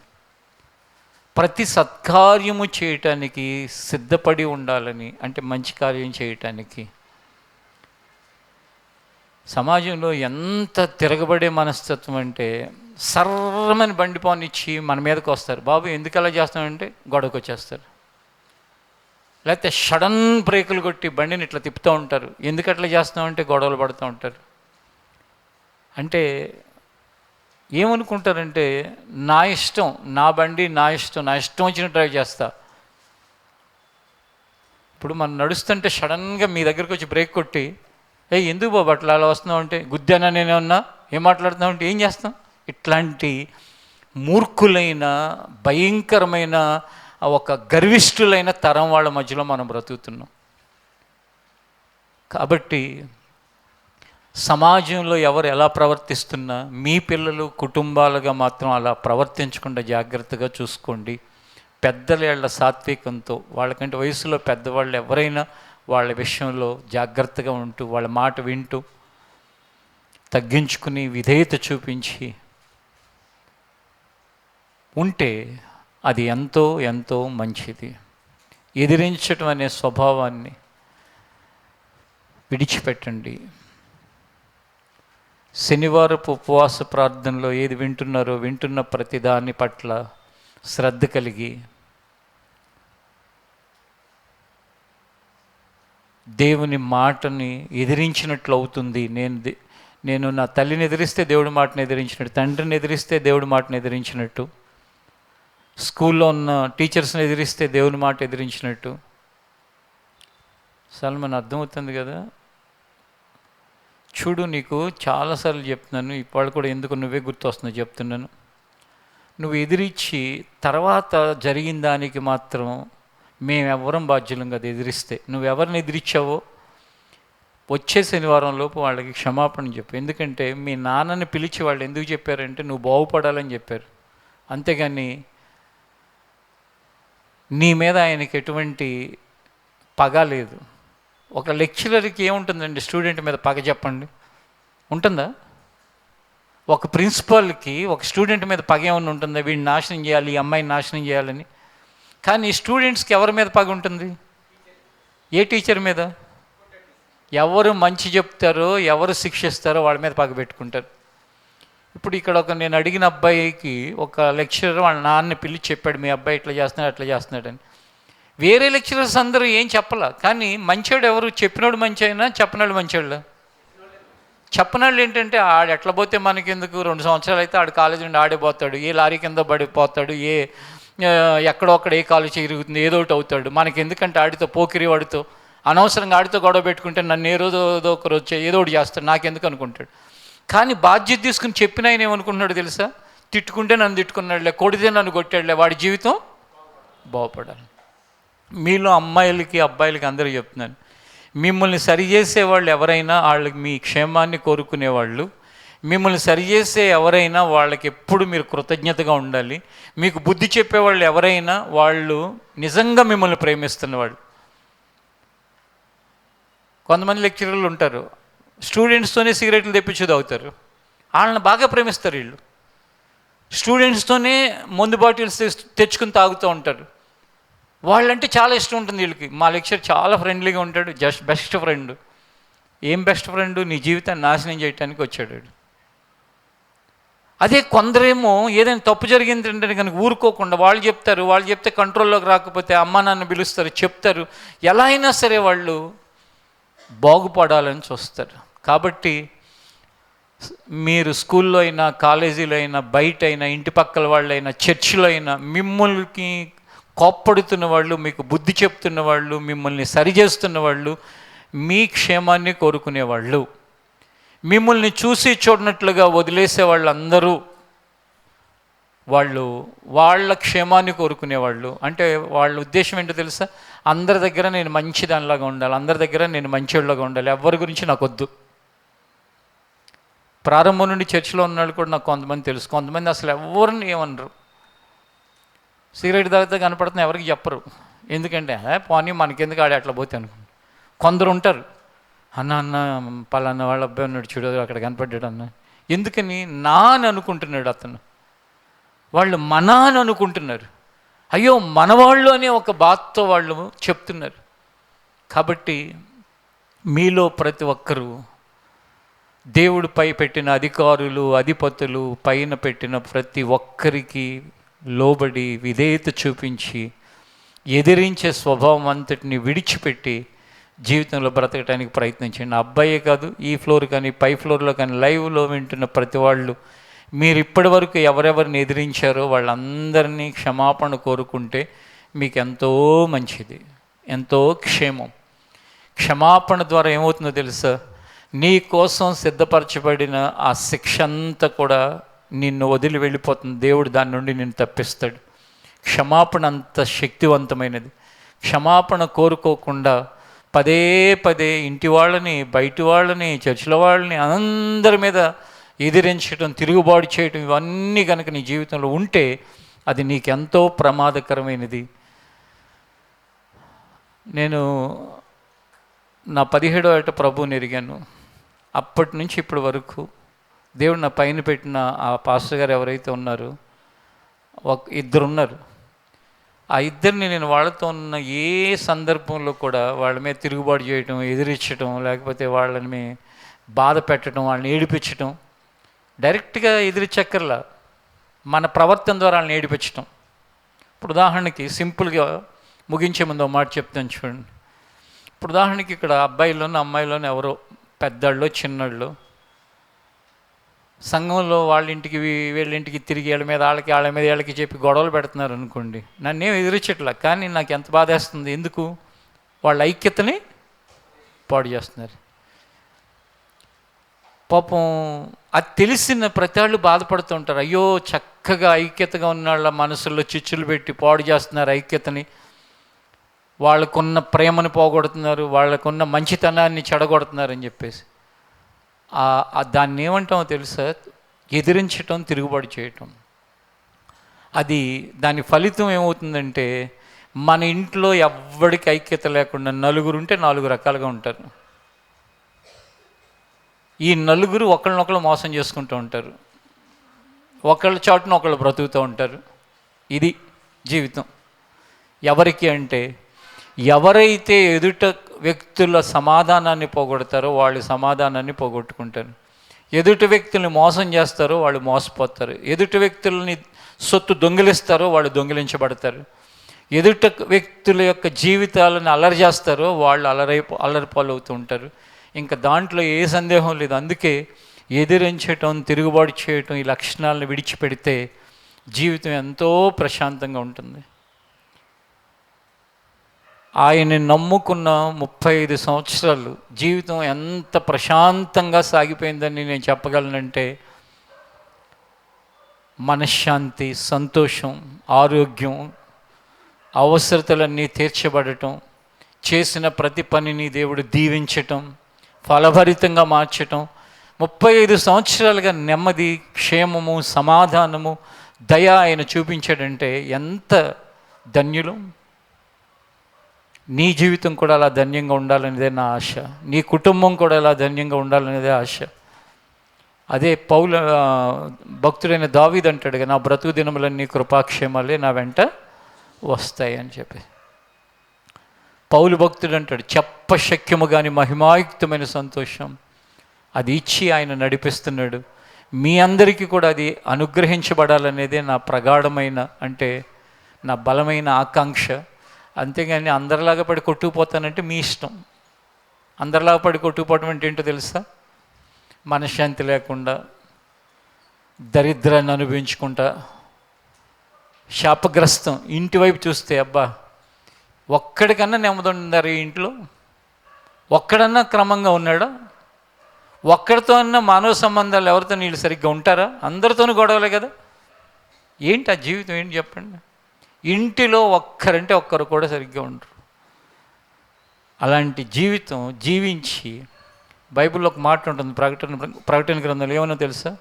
ప్రతి సత్కార్యము చేయటానికి సిద్ధపడి ఉండాలని, అంటే మంచి కార్యం చేయటానికి. సమాజంలో ఎంత తిరగబడే మనస్తత్వం అంటే, సర్రమని బండి పానిచ్చి మన మీదకి వస్తారు. బాబు ఎందుకు అలా చేస్తామంటే గొడవకు వచ్చేస్తారు. లేకపోతే సడన్ బ్రేకులు కొట్టి బండిని ఇట్లా తిప్పుతూ ఉంటారు. ఎందుకు అట్లా చేస్తామంటే గొడవలు పడుతూ ఉంటారు. అంటే ఏమనుకుంటారంటే, నా ఇష్టం, నా బండి నా ఇష్టం, నా ఇష్టం వచ్చిన డ్రైవ్ చేస్తా. ఇప్పుడు మనం నడుస్తుంటే సడన్గా మీ దగ్గరికి వచ్చి బ్రేక్ కొట్టి, ఎందుకు బాబు అట్లా అలా వస్తున్నావు అంటే, గుద్దానా నేనేమన్నా, ఏం మాట్లాడుతున్నావు అంటే ఏం చేస్తాం? ఇట్లాంటి మూర్ఖులైన, భయంకరమైన, ఒక గర్విష్ఠులైన తరం వాళ్ళ మధ్యలో మనం బ్రతుకుతున్నాం. కాబట్టి సమాజంలో ఎవరు ఎలా ప్రవర్తిస్తున్నా మీ పిల్లలు కుటుంబాలుగా మాత్రం అలా ప్రవర్తించకుండా జాగ్రత్తగా చూసుకోండి. పెద్దల సాత్వికంతో, వాళ్ళకంటే వయసులో పెద్దవాళ్ళు ఎవరైనా వాళ్ళ విషయంలో జాగ్రత్తగా ఉంటూ, వాళ్ళ మాట వింటూ, తగ్గించుకుని విధేయత చూపించి ఉంటే అది ఎంతో ఎంతో మంచిది. ఎదిరించటం అనే స్వభావాన్ని విడిచిపెట్టండి. శనివారపు ఉపవాస ప్రార్థనలో ఏది వింటున్నారో వింటున్న ప్రతి దాని పట్ల శ్రద్ధ కలిగి దేవుని మాటని ఎదిరించినట్లు అవుతుంది. నేను నా తల్లిని ఎదిరిస్తే దేవుడి మాటను ఎదిరించినట్టు, తండ్రిని ఎదిరిస్తే దేవుడి మాటను ఎదిరించినట్టు, స్కూల్లో ఉన్న టీచర్స్ని ఎదిరిస్తే దేవుని మాట ఎదిరించినట్టు. సల్మాన్ అర్థమవుతుంది కదా? చూడు, నీకు చాలాసార్లు చెప్తున్నాను, ఇప్పుడు కూడా ఎందుకు నువ్వే గుర్తొస్తున్నావు చెప్తున్నాను. నువ్వు ఎదిరించి తర్వాత జరిగిన దానికి మాత్రం మేమెవ్వరం బాధ్యులం కదా. ఎదిరిస్తే నువ్వెవరిని ఎదిరించావో వచ్చే శనివారం లోపు వాళ్ళకి క్షమాపణ చెప్పు. ఎందుకంటే మీ నాన్నని పిలిచి వాళ్ళు ఎందుకు చెప్పారంటే నువ్వు బాగుపడాలని చెప్పారు. అంతేగాని నీ మీద ఆయనకి ఎటువంటి పగ లేదు. ఒక లెక్చరర్కి ఏముంటుందండి స్టూడెంట్ మీద పగ చెప్పండి? ఉంటుందా? ఒక ప్రిన్సిపాల్కి ఒక స్టూడెంట్ మీద పగ ఏమైనా ఉంటుందా, వీడిని నాశనం చేయాలి, ఈ అమ్మాయిని నాశనం చేయాలని? కానీ స్టూడెంట్స్కి ఎవరి మీద పగ ఉంటుంది? ఏ టీచర్ మీద? ఎవరు మంచి చెప్తారో, ఎవరు శిక్షిస్తారో వాళ్ళ మీద పగ పెట్టుకుంటారు. ఇప్పుడు ఇక్కడ నేను అడిగిన అబ్బాయికి ఒక లెక్చరర్ వాళ్ళ నాన్న పిలిచి చెప్పాడు, మీ అబ్బాయి ఇట్లా చేస్తున్నాడు అట్లా చేస్తున్నాడని. వేరే లెక్చరర్స్ అందరూ ఏం చెప్పాల, కానీ మంచోడు ఎవరు? చెప్పినోడు మంచి అయినా చెప్పినోడు మంచోళ్ళ? చెప్పినాళ్ళు ఏంటంటే ఆడు ఎట్లా పోతే మనకెందుకు, 2 సంవత్సరాలు అయితే ఆడు కాలేజీ నుండి ఆడే పోతాడు, ఏ లారీ కింద పడిపోతాడు, ఎక్కడో అక్కడ ఏ కాలేజీ తిరుగుతుంది, ఏదో ఒకటి అవుతాడు, మనకి ఎందుకంటే ఆడితో పోకిరి వాడితో అనవసరంగా ఆడితో గొడవ పెట్టుకుంటే నన్ను ఏ రోజు ఏదో ఒక రోజు ఏదో ఒకటి చేస్తాడు, నాకెందుకు అనుకుంటాడు. కానీ బాధ్యత తీసుకుని చెప్పిన ఆయన ఏమనుకుంటున్నాడు తెలుసా? తిట్టుకుంటే నన్ను తిట్టుకున్నాడులే, కొడితే నన్ను కొట్టాడులే, వాడి జీవితం బాగుపడాలి. మీలో అమ్మాయిలకి అబ్బాయిలకి అందరూ చెప్తున్నాను, మిమ్మల్ని సరిచేసేవాళ్ళు ఎవరైనా వాళ్ళకి మీ క్షేమాన్ని కోరుకునేవాళ్ళు, మిమ్మల్ని సరిచేసే ఎవరైనా వాళ్ళకి ఎప్పుడు మీరు కృతజ్ఞతగా ఉండాలి. మీకు బుద్ధి చెప్పేవాళ్ళు ఎవరైనా వాళ్ళు నిజంగా మిమ్మల్ని ప్రేమిస్తున్నవాళ్ళు. కొంతమంది లెక్చరర్లు ఉంటారు, స్టూడెంట్స్తోనే సిగరెట్లు తెప్పించి తాగుతారు, వాళ్ళని బాగా ప్రేమిస్తారు. వీళ్ళు స్టూడెంట్స్తోనే మందు బాటిల్స్ తెచ్చుకుని తాగుతూ ఉంటారు, వాళ్ళంటే చాలా ఇష్టం ఉంటుంది వీళ్ళకి. మా లెక్చర్ చాలా ఫ్రెండ్లీగా ఉంటాడు, జస్ట్ బెస్ట్ ఫ్రెండ్. ఏం బెస్ట్ ఫ్రెండ్? నీ జీవితాన్ని నాశనం చేయడానికి వచ్చాడు. అదే కొందరేమో ఏదైనా తప్పు జరిగిందంటే కనుక ఊరుకోకుండా వాళ్ళు చెప్తారు, వాళ్ళు చెప్తే కంట్రోల్లోకి రాకపోతే అమ్మ నాన్న పిలుస్తారు, చెప్తారు, ఎలా అయినా సరే వాళ్ళు బాగుపడాలని చూస్తారు. కాబట్టి మీరు స్కూల్లో అయినా, కాలేజీలో అయినా, బయట అయినా, ఇంటి పక్కల వాళ్ళైనా, చర్చిలో అయినా, మిమ్మల్ని కోప్పడుతున్న వాళ్ళు, మీకు బుద్ధి చెప్తున్న వాళ్ళు, మిమ్మల్ని సరిచేస్తున్న వాళ్ళు, మీ క్షేమాన్ని కోరుకునేవాళ్ళు, మిమ్మల్ని చూసి చూడనట్లుగా వదిలేసే వాళ్ళందరూ వాళ్ళు వాళ్ళ క్షేమాన్ని కోరుకునేవాళ్ళు. అంటే వాళ్ళ ఉద్దేశం ఏంటో తెలుసా? అందరి దగ్గర నేను మంచిదానిలాగా ఉండాలి, అందరి దగ్గర నేను మంచివాళ్ళగా ఉండాలి, ఎవరి గురించి నాకు వద్దు. ప్రారంభం నుండి చర్చిలో ఉన్నాళ్ళు కూడా నాకు కొంతమంది తెలుసు, కొంతమంది అసలు ఎవరిని ఏమనరు, సిగరెట్ తాగితే కనపడుతున్నా ఎవరికి చెప్పరు, ఎందుకంటే పోనీ మనకెందుకు ఆడే అట్లా పోతే అనుకుంటు. కొందరు ఉంటారు, అన్న పలానా వాళ్ళ అబ్బాయి ఉన్నాడు చూడు అక్కడ కనపడ్డాడు అన్న, ఎందుకని నా అని అనుకుంటున్నాడు అతను, వాళ్ళు మన అని అనుకుంటున్నారు, అయ్యో మనవాళ్ళు అనే ఒక బాధతో వాళ్ళు చెప్తున్నారు. కాబట్టి మీలో ప్రతి ఒక్కరూ దేవుడిపై పెట్టిన అధికారులు, అధిపతులు, పైన పెట్టిన ప్రతి ఒక్కరికి లోబడి విధేయత చూపించి ఎదిరించే స్వభావం అంతటిని విడిచిపెట్టి జీవితంలో బ్రతకడానికి ప్రయత్నించండి. అబ్బాయే కాదు, ఈ ఫ్లోర్ కానీ పై ఫ్లోర్లో కానీ లైవ్లో వింటున్న ప్రతి వాళ్ళు మీరు ఇప్పటి వరకు ఎవరెవరిని ఎదిరించారో వాళ్ళందరినీ క్షమాపణ కోరుకుంటే మీకు ఎంతో మంచిది, ఎంతో క్షేమం. క్షమాపణ ద్వారా ఏమవుతుందో తెలుసా? నీ కోసం సిద్ధపరచబడిన ఆ శిక్ష అంతా కూడా నిన్ను వదిలి వెళ్ళిపోతుంది, దేవుడు దాని నుండి నిన్ను తప్పిస్తాడు. క్షమాపణ అంత శక్తివంతమైనది. క్షమాపణ కోరుకోకుండా పదే పదే ఇంటి వాళ్ళని, బయటి వాళ్ళని, చర్చిల వాళ్ళని అందరి మీద ఎదిరించడం, తిరుగుబాటు చేయటం, ఇవన్నీ కనుక నీ జీవితంలో ఉంటే అది నీకెంతో ప్రమాదకరమైనది. నేను నా 17వ ఏట ప్రభువుని ఎరిగాను. అప్పటి నుంచి ఇప్పటి వరకు దేవుడు నా పైన పెట్టిన ఆ పాస్టర్ గారు ఎవరైతే ఉన్నారో, ఇద్దరు ఉన్నారు. ఆ ఇద్దరిని నేను వాళ్ళతో ఉన్న ఏ సందర్భంలో కూడా వాళ్ళ మీద తిరుగుబాటు చేయటం, ఎదిరించడం, లేకపోతే వాళ్ళని బాధ పెట్టడం, వాళ్ళని ఏడిపించటం, డైరెక్ట్గా ఎదిరించక్కర్లా, మన ప్రవర్తన ద్వారా వాళ్ళని ఏడిపించటం. ఇప్పుడు ఉదాహరణకి సింపుల్గా ముగించే ముందు ఒక మాట చెప్తాను చూడండి. ఇప్పుడు ఉదాహరణకి ఇక్కడ అబ్బాయిలోనూ అమ్మాయిలోనూ ఎవరో పెద్దాళ్ళు చిన్నాళ్ళు సంఘంలో వాళ్ళ ఇంటికి వీళ్ళింటికి తిరిగి వాళ్ళ మీద వీళ్ళకి చెప్పి గొడవలు పెడుతున్నారు అనుకోండి, నన్నేం ఎదిరించట్లా, కానీ నాకు ఎంత బాధేస్తుంది. ఎందుకు? వాళ్ళ ఐక్యతని పాడు చేస్తున్నారు. పాపం అది తెలిసిన ప్రతి వాళ్ళు బాధపడుతూ ఉంటారు. అయ్యో చక్కగా ఐక్యతగా ఉన్న వాళ్ళ మనసుల్లో చిచ్చులు పెట్టి పాడు చేస్తున్నారు ఐక్యతని, వాళ్ళకున్న ప్రేమను పోగొడుతున్నారు, వాళ్ళకున్న మంచితనాన్ని చెడగొడుతున్నారని చెప్పేసి దాన్ని ఏమంటామో తెలుసా? ఎదిరించటం, తిరుగుబాటు చేయటం. దాని ఫలితం ఏమవుతుందంటే మన ఇంట్లో ఎవ్వడికి ఐక్యత లేకుండా నలుగురు ఉంటే 4 రకాలుగా ఉంటారు. ఈ నలుగురు ఒకళ్ళనొకళ్ళు మోసం చేసుకుంటూ ఉంటారు. ఒకళ్ళ చాటున ఒకళ్ళు బ్రతుకుతూ ఉంటారు. ఇది జీవితం. ఎవరికి అంటే, ఎవరైతే ఎదుట వ్యక్తుల సమాధానాన్ని పోగొడతారో వాళ్ళు సమాధానాన్ని పోగొట్టుకుంటారు. ఎదుటి వ్యక్తుల్ని మోసం చేస్తారో వాళ్ళు మోసపోతారు. ఎదుటి వ్యక్తులని సొత్తు దొంగిలిస్తారో వాళ్ళు దొంగిలించబడతారు. ఎదుట వ్యక్తుల యొక్క జీవితాలను అల్లరి చేస్తారో వాళ్ళు అల్లరిపాలు అవుతూ ఉంటారు. ఇంకా దాంట్లో ఏ సందేహం లేదు. అందుకే ఎదిరించటం, తిరుగుబాటు చేయటం, ఈ లక్షణాలను విడిచిపెడితే జీవితం ఎంతో ప్రశాంతంగా ఉంటుంది. ఆయన్ని నమ్ముకున్న 35 సంవత్సరాలు జీవితం ఎంత ప్రశాంతంగా సాగిపోయిందని నేను చెప్పగలనంటే, మనశ్శాంతి, సంతోషం, ఆరోగ్యం, అవసరతలన్నీ తీర్చబడటం, చేసిన ప్రతి పనిని దేవుడు దీవించటం, ఫలభరితంగా మార్చటం, 35 సంవత్సరాలుగా నెమ్మది, క్షేమము, సమాధానము, దయ ఆయన చూపించాడంటే ఎంత ధన్యులు. నీ జీవితం కూడా అలా ధన్యంగా ఉండాలనేదే నా ఆశ. నీ కుటుంబం కూడా అలా ధన్యంగా ఉండాలనేదే ఆశ. అదే భక్తుడైన దావీదు అంటాడు, నా బ్రతుకు దినములన్నీ కృపాక్షేమాలే నా వెంట వస్తాయి అని చెప్పి. పౌలు భక్తుడు అంటాడు, చెప్పశక్యము కానీ మహిమాయుక్తమైన సంతోషం అది ఇచ్చి ఆయన నడిపిస్తున్నాడు. మీ అందరికీ కూడా అది అనుగ్రహించబడాలనేదే నా ప్రగాఢమైన, అంటే నా బలమైన ఆకాంక్ష. అంతేగాని అందరిలాగా పడి కొట్టుకుపోతానంటే మీ ఇష్టం. అందరిలాగా పడి కొట్టుకుపోవటం అంటే ఏంటో తెలుసా? మనశ్శాంతి లేకుండా, దరిద్రాన్ని అనుభవించుకుంటా, శాపగ్రస్తం. ఇంటి వైపు చూస్తే అబ్బా ఒక్కడికన్నా నెమ్మది ఉన్నారు ఈ ఇంట్లో, ఒక్కడన్నా క్రమంగా ఉన్నాడా, ఒక్కడితో అన్న మానవ సంబంధాలు ఎవరితో వీళ్ళు సరిగ్గా ఉంటారా? అందరితోనూ గొడవలే కదా. ఏంటి ఆ జీవితం ఏంటి చెప్పండి. ఇంటిలో ఒక్కరంటే ఒక్కరు కూడా సరిగ్గా ఉండరు. అలాంటి జీవితం జీవించి, బైబిల్లో ఒక మాట ఉంటుంది, ప్రకటన గ్రంథంలో ఏమన్నా తెలుసా?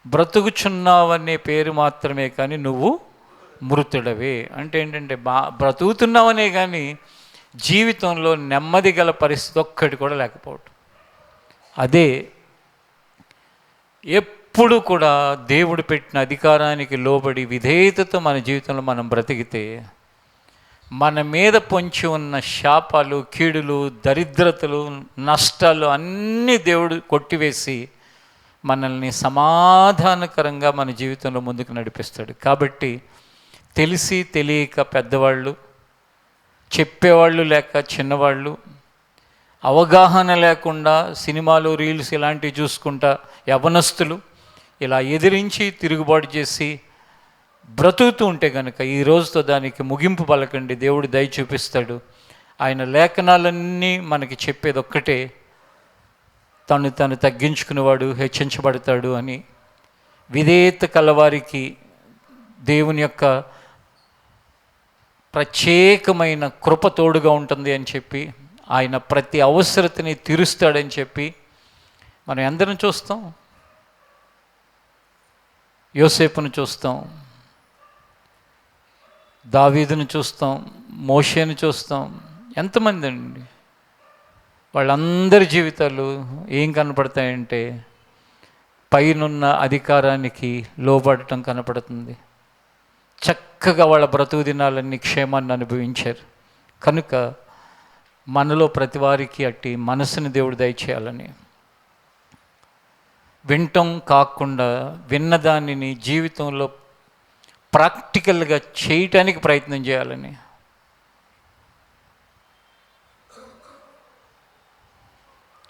బ్రతుకుచున్నావనే పేరు మాత్రమే కానీ నువ్వు మృతుడవే. అంటే ఏంటంటే బ్రతుకుతున్నావనే కానీ జీవితంలో నెమ్మది గల పరిస్థితి ఒక్కటి కూడా లేకపోవటం. అదే ఎప్పుడు కూడా దేవుడు పెట్టిన అధికారానికి లోబడి విధేయతతో మన జీవితంలో మనం బ్రతికితే, మన మీద పొంచి ఉన్న శాపాలు, కీడులు, దరిద్రతలు, నష్టాలు అన్నీ దేవుడు కొట్టివేసి మనల్ని సమాధానకరంగా మన జీవితంలో ముందుకు నడిపిస్తాడు. కాబట్టి తెలిసి తెలియక పెద్దవాళ్ళు, చెప్పేవాళ్ళు లేక చిన్నవాళ్ళు, అవగాహన లేకుండా సినిమాలు, రీల్స్ ఇలాంటివి చూసుకుంటా యవనస్తులు ఇలా ఎదిరించి తిరుగుబాటు చేసి బ్రతుకుతూ ఉంటే కనుక ఈ రోజుతో దానికి ముగింపు పలకండి. దేవుడు దయ చూపిస్తాడు. ఆయన లేఖనాలన్నీ మనకి చెప్పేది ఒక్కటే, తను తగ్గించుకునేవాడు హెచ్చించబడతాడు అని. విధేయత కలవారికి దేవుని యొక్క ప్రత్యేకమైన కృప తోడుగా ఉంటుంది అని చెప్పి, ఆయన ప్రతి అవసరతని తీరుస్తాడని చెప్పి మనం అందరం చూస్తాం. యోసేపును చూస్తాం, దావీదును చూస్తాం, మోషేను చూస్తాం. ఎంతమంది అండి, వాళ్ళందరి జీవితాలు ఏం కనపడతాయంటే పైనున్న అధికారానికి లోబడటం కనపడుతుంది. చక్కగా వాళ్ళ బ్రతుకు దినాలన్నీ క్షేమాన్ని అనుభవించారు. కనుక మనలో ప్రతి వారికి అట్టి మనసుని దేవుడు దయచేయాలని, వినటం కాకుండా విన్నదానిని జీవితంలో ప్రాక్టికల్గా చేయటానికి ప్రయత్నం చేయాలని.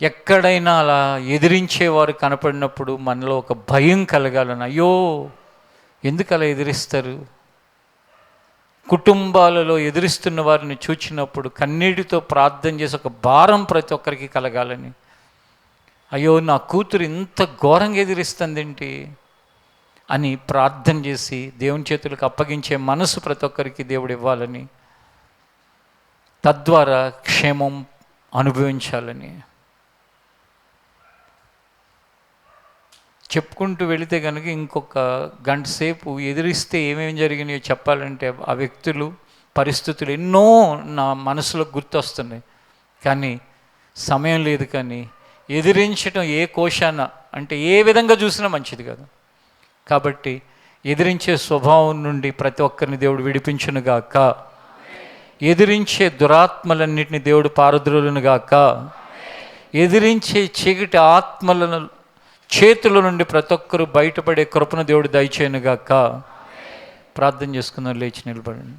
ఎక్కడైనా అలా ఎదిరించేవారు కనపడినప్పుడు మనలో ఒక భయం కలగాలని. అయ్యో ఎందుకు అలా ఎదిరిస్తారు? కుటుంబాలలో ఎదిరిస్తున్న వారిని చూచినప్పుడు కన్నీటితో ప్రార్థన చేసి ఒక భారం ప్రతి ఒక్కరికి కలగాలని. అయ్యో నా కూతురు ఇంత ఘోరంగా ఎదిరిస్తుందేంటి అని ప్రార్థన చేసి దేవుని చేతులకు అప్పగించే మనసు ప్రతి ఒక్కరికి దేవుడు ఇవ్వాలని, తద్వారా క్షేమం అనుభవించాలని. చెప్పుకుంటూ వెళితే కనుక ఇంకొక గంట సేపు ఎదిరిస్తే ఏమేమి జరిగినాయో చెప్పాలంటే ఆ వ్యక్తులు, పరిస్థితులు ఎన్నో నా మనసులో గుర్తొస్తున్నాయి. కానీ సమయం లేదు. కానీ ఎదిరించడం ఏ కోశాన అంటే ఏ విధంగా చూసినా మంచిది కాదు. కాబట్టి ఎదిరించే స్వభావం నుండి ప్రతి ఒక్కరిని దేవుడు విడిపించునుగాక. ఎదిరించే దురాత్మలన్నింటినీ దేవుడు పారద్రోలునుగాక. ఎదిరించే చీకటి ఆత్మలను చేతుల నుండి ప్రతి ఒక్కరూ బయటపడే కృపను దేవుడు దయచేయనుగాక. ప్రార్థన చేసుకుందాం, లేచి నిలబడండి.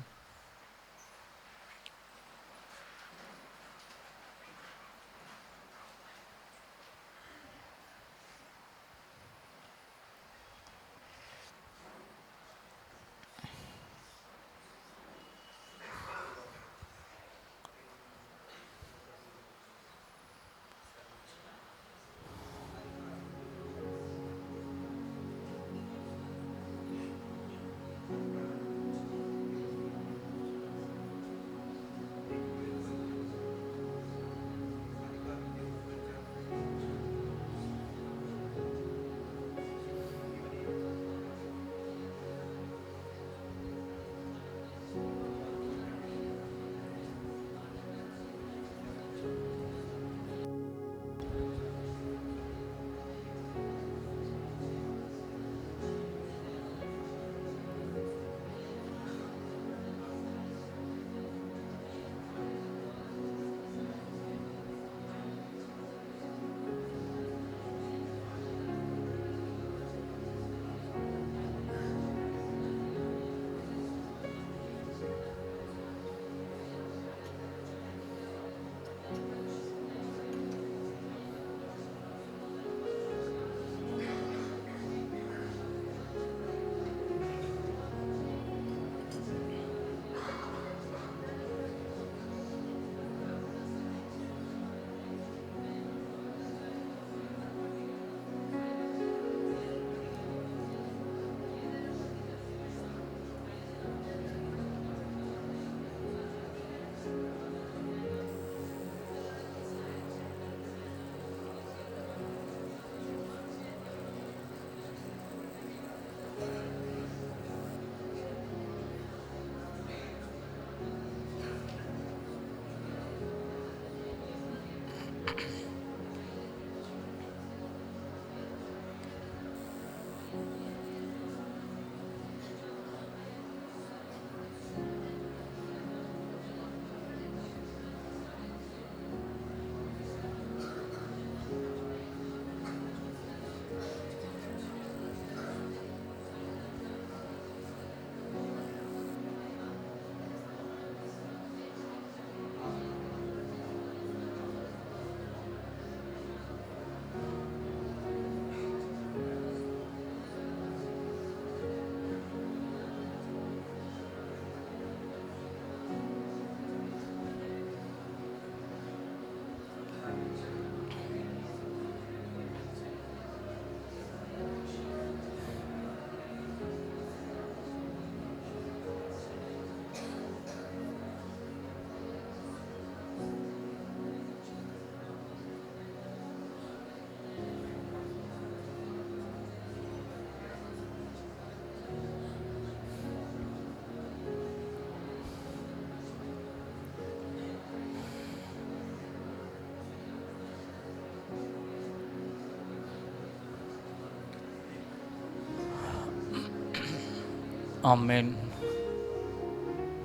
ఆమేన్.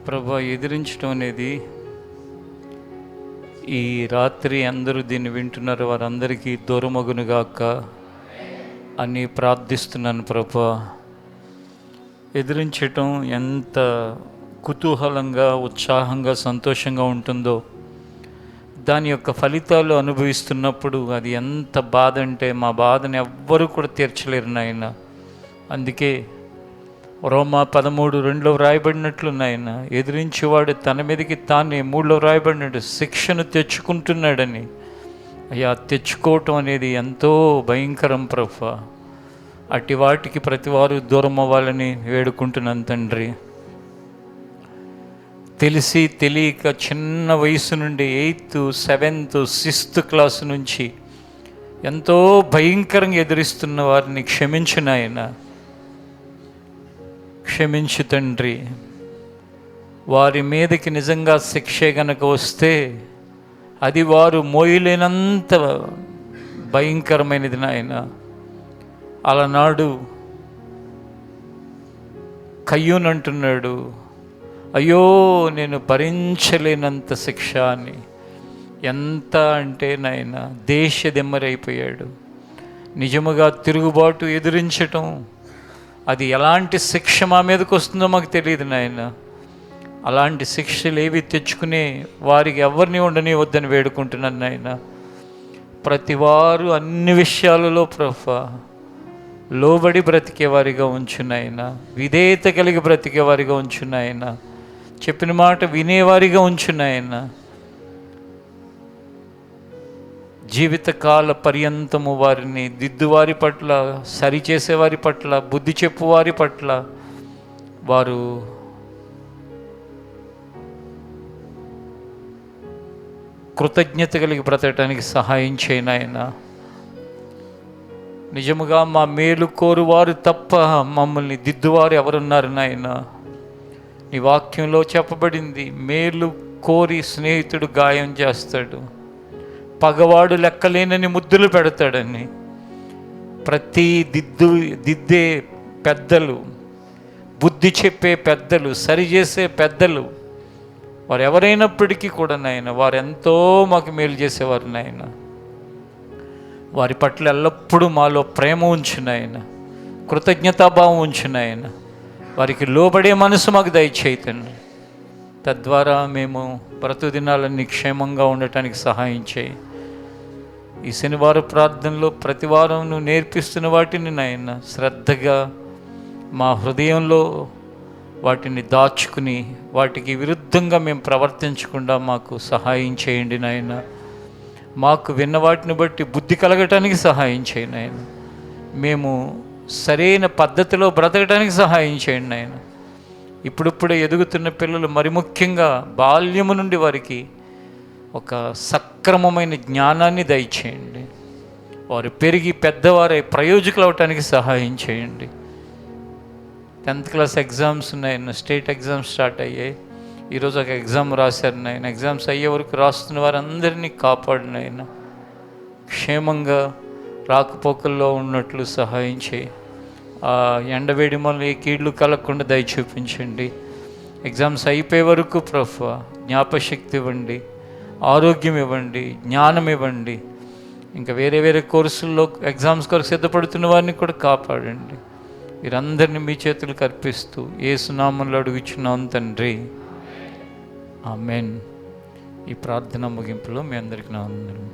ప్రభా, ఎదిరించడం అనేది ఈ రాత్రి అందరూ దీన్ని వింటున్నారు వారందరికీ దూరమగునుగాక అని ప్రార్థిస్తున్నాను ప్రభా. ఎదిరించటం ఎంత కుతూహలంగా, ఉత్సాహంగా, సంతోషంగా ఉంటుందో దాని యొక్క ఫలితాలు అనుభవిస్తున్నప్పుడు అది ఎంత బాధ అంటే మా బాధను ఎవ్వరూ కూడా తీర్చలేరు నాయన. అందుకే రోమా 13:2 వ్రాయబడినట్లు నాయన, ఎదిరించేవాడు తన మీదకి తానే 3 వ్రాయబడినట్టు శిక్షను తెచ్చుకుంటున్నాడని. అయ్యా, తెచ్చుకోవటం అనేది ఎంతో భయంకరం ప్రభా. అట్టి వాటికి ప్రతివారు దూరం అవ్వాలని వేడుకుంటున్నాను తండ్రి. తెలిసి తెలియక చిన్న వయసు నుండి 8th, 7th, 6th క్లాసు నుంచి ఎంతో భయంకరంగా ఎదిరిస్తున్న వారిని క్షమించు నాయన, క్షమించు తండ్రి. వారి మీదకి నిజంగా శిక్షే గనక వస్తే అది వారు మోయలేనంత భయంకరమైనది నాయన. అలనాడు కయ్యూన్ అంటున్నాడు, అయ్యో నేను భరించలేనంత శిక్ష అని. ఎంత అంటే నాయన దేశదెమ్మరైపోయాడు. నిజముగా తిరుగుబాటు ఎదిరించటం, అది ఎలాంటి శిక్ష మా మీదకి వస్తుందో మాకు తెలియదు నాయన. అలాంటి శిక్షలు ఏవి తెచ్చుకునే వారికి ఎవరిని ఉండనివద్దని వేడుకుంటున్నాను నాయన. ప్రతివారు అన్ని విషయాలలో ప్రభా లోబడి బ్రతికేవారిగా ఉంచునాయన, విధేయత కలిగి బ్రతికేవారిగా ఉంచునాయన, చెప్పిన మాట వినేవారిగా ఉంచునాయన. జీవితకాల పర్యంతము వారిని దిద్దువారి పట్ల, సరిచేసేవారి పట్ల, బుద్ధి చెప్పువారి పట్ల వారు కృతజ్ఞత కలిగి బ్రతకటానికి సహాయం చేయనాయన. నిజముగా మా మేలు కోరువారు తప్ప మమ్మల్ని దిద్దువారు ఎవరున్నారు నాయన? నీ వాక్యంలో చెప్పబడింది, మేలు కోరి స్నేహితుడు గాయం చేస్తాడు, పగవాడు లెక్కలేనని ముద్దులు పెడతాడని. ప్రతి దిద్దే పెద్దలు, బుద్ధి చెప్పే పెద్దలు, సరిచేసే పెద్దలు వారు ఎవరైనప్పటికీ కూడా నాయన, వారు ఎంతో మాకు మేలు చేసేవారు నాయన. వారి పట్ల ఎల్లప్పుడూ మాలో ప్రేమ ఉంచు నాయన, కృతజ్ఞతాభావం ఉంచు నాయన. వారికి లోబడే మనసు మాకు దయచేయండి. తద్వారా మేము బ్రతుకుదినాలన్నీ క్షేమంగా ఉండటానికి సహాయం చేయి. ఈ శనివారం ప్రార్థనలో ప్రతివారం నువ్వు నేర్పిస్తున్న వాటిని నాయన శ్రద్ధగా మా హృదయంలో వాటిని దాచుకుని వాటికి విరుద్ధంగా మేము ప్రవర్తించకుండా మాకు సహాయం చేయండి నాయన. మాకు విన్న వాటిని బట్టి బుద్ధి కలగటానికి సహాయం చేయండి నాయన. మేము సరైన పద్ధతిలో బ్రతకడానికి సహాయం చేయండి నాయన. ఇప్పుడిప్పుడే ఎదుగుతున్న పిల్లలు మరి ముఖ్యంగా బాల్యము నుండి వారికి ఒక సక్రమమైన జ్ఞానాన్ని దయచేయండి. వారు పెరిగి పెద్దవారై ప్రయోజకులు అవటానికి సహాయం చేయండి. 10th క్లాస్ ఎగ్జామ్స్ ఉన్నాయన్న, స్టేట్ ఎగ్జామ్స్ స్టార్ట్ అయ్యాయి. ఈరోజు ఒక ఎగ్జామ్ రాశారు నాయన. ఎగ్జామ్స్ అయ్యే వరకు రాస్తున్న వారందరినీ కాపాడినాయన. క్షేమంగా రాకపోకల్లో ఉన్నట్లు సహాయం చేయి. ఆ ఎండవేడి వల్ల ఏ కీళ్ళు కలగకుండా దయ చూపించండి. ఎగ్జామ్స్ అయిపోయే వరకు ప్రభువా జ్ఞాపశక్తి ఇవ్వండి, ఆరోగ్యం ఇవ్వండి, జ్ఞానం ఇవ్వండి. ఇంకా వేరే వేరే కోర్సుల్లో ఎగ్జామ్స్ కొరకు సిద్ధపడుతున్న వారిని కూడా కాపాడండి. వీరందరినీ మీ చేతులకు అర్పిస్తూ యేసు నామములో అడుగుచున్నాం తండ్రి, ఆమేన్. ఈ ప్రార్థన ముగింపులో మీ అందరికీ నా వందనాలు.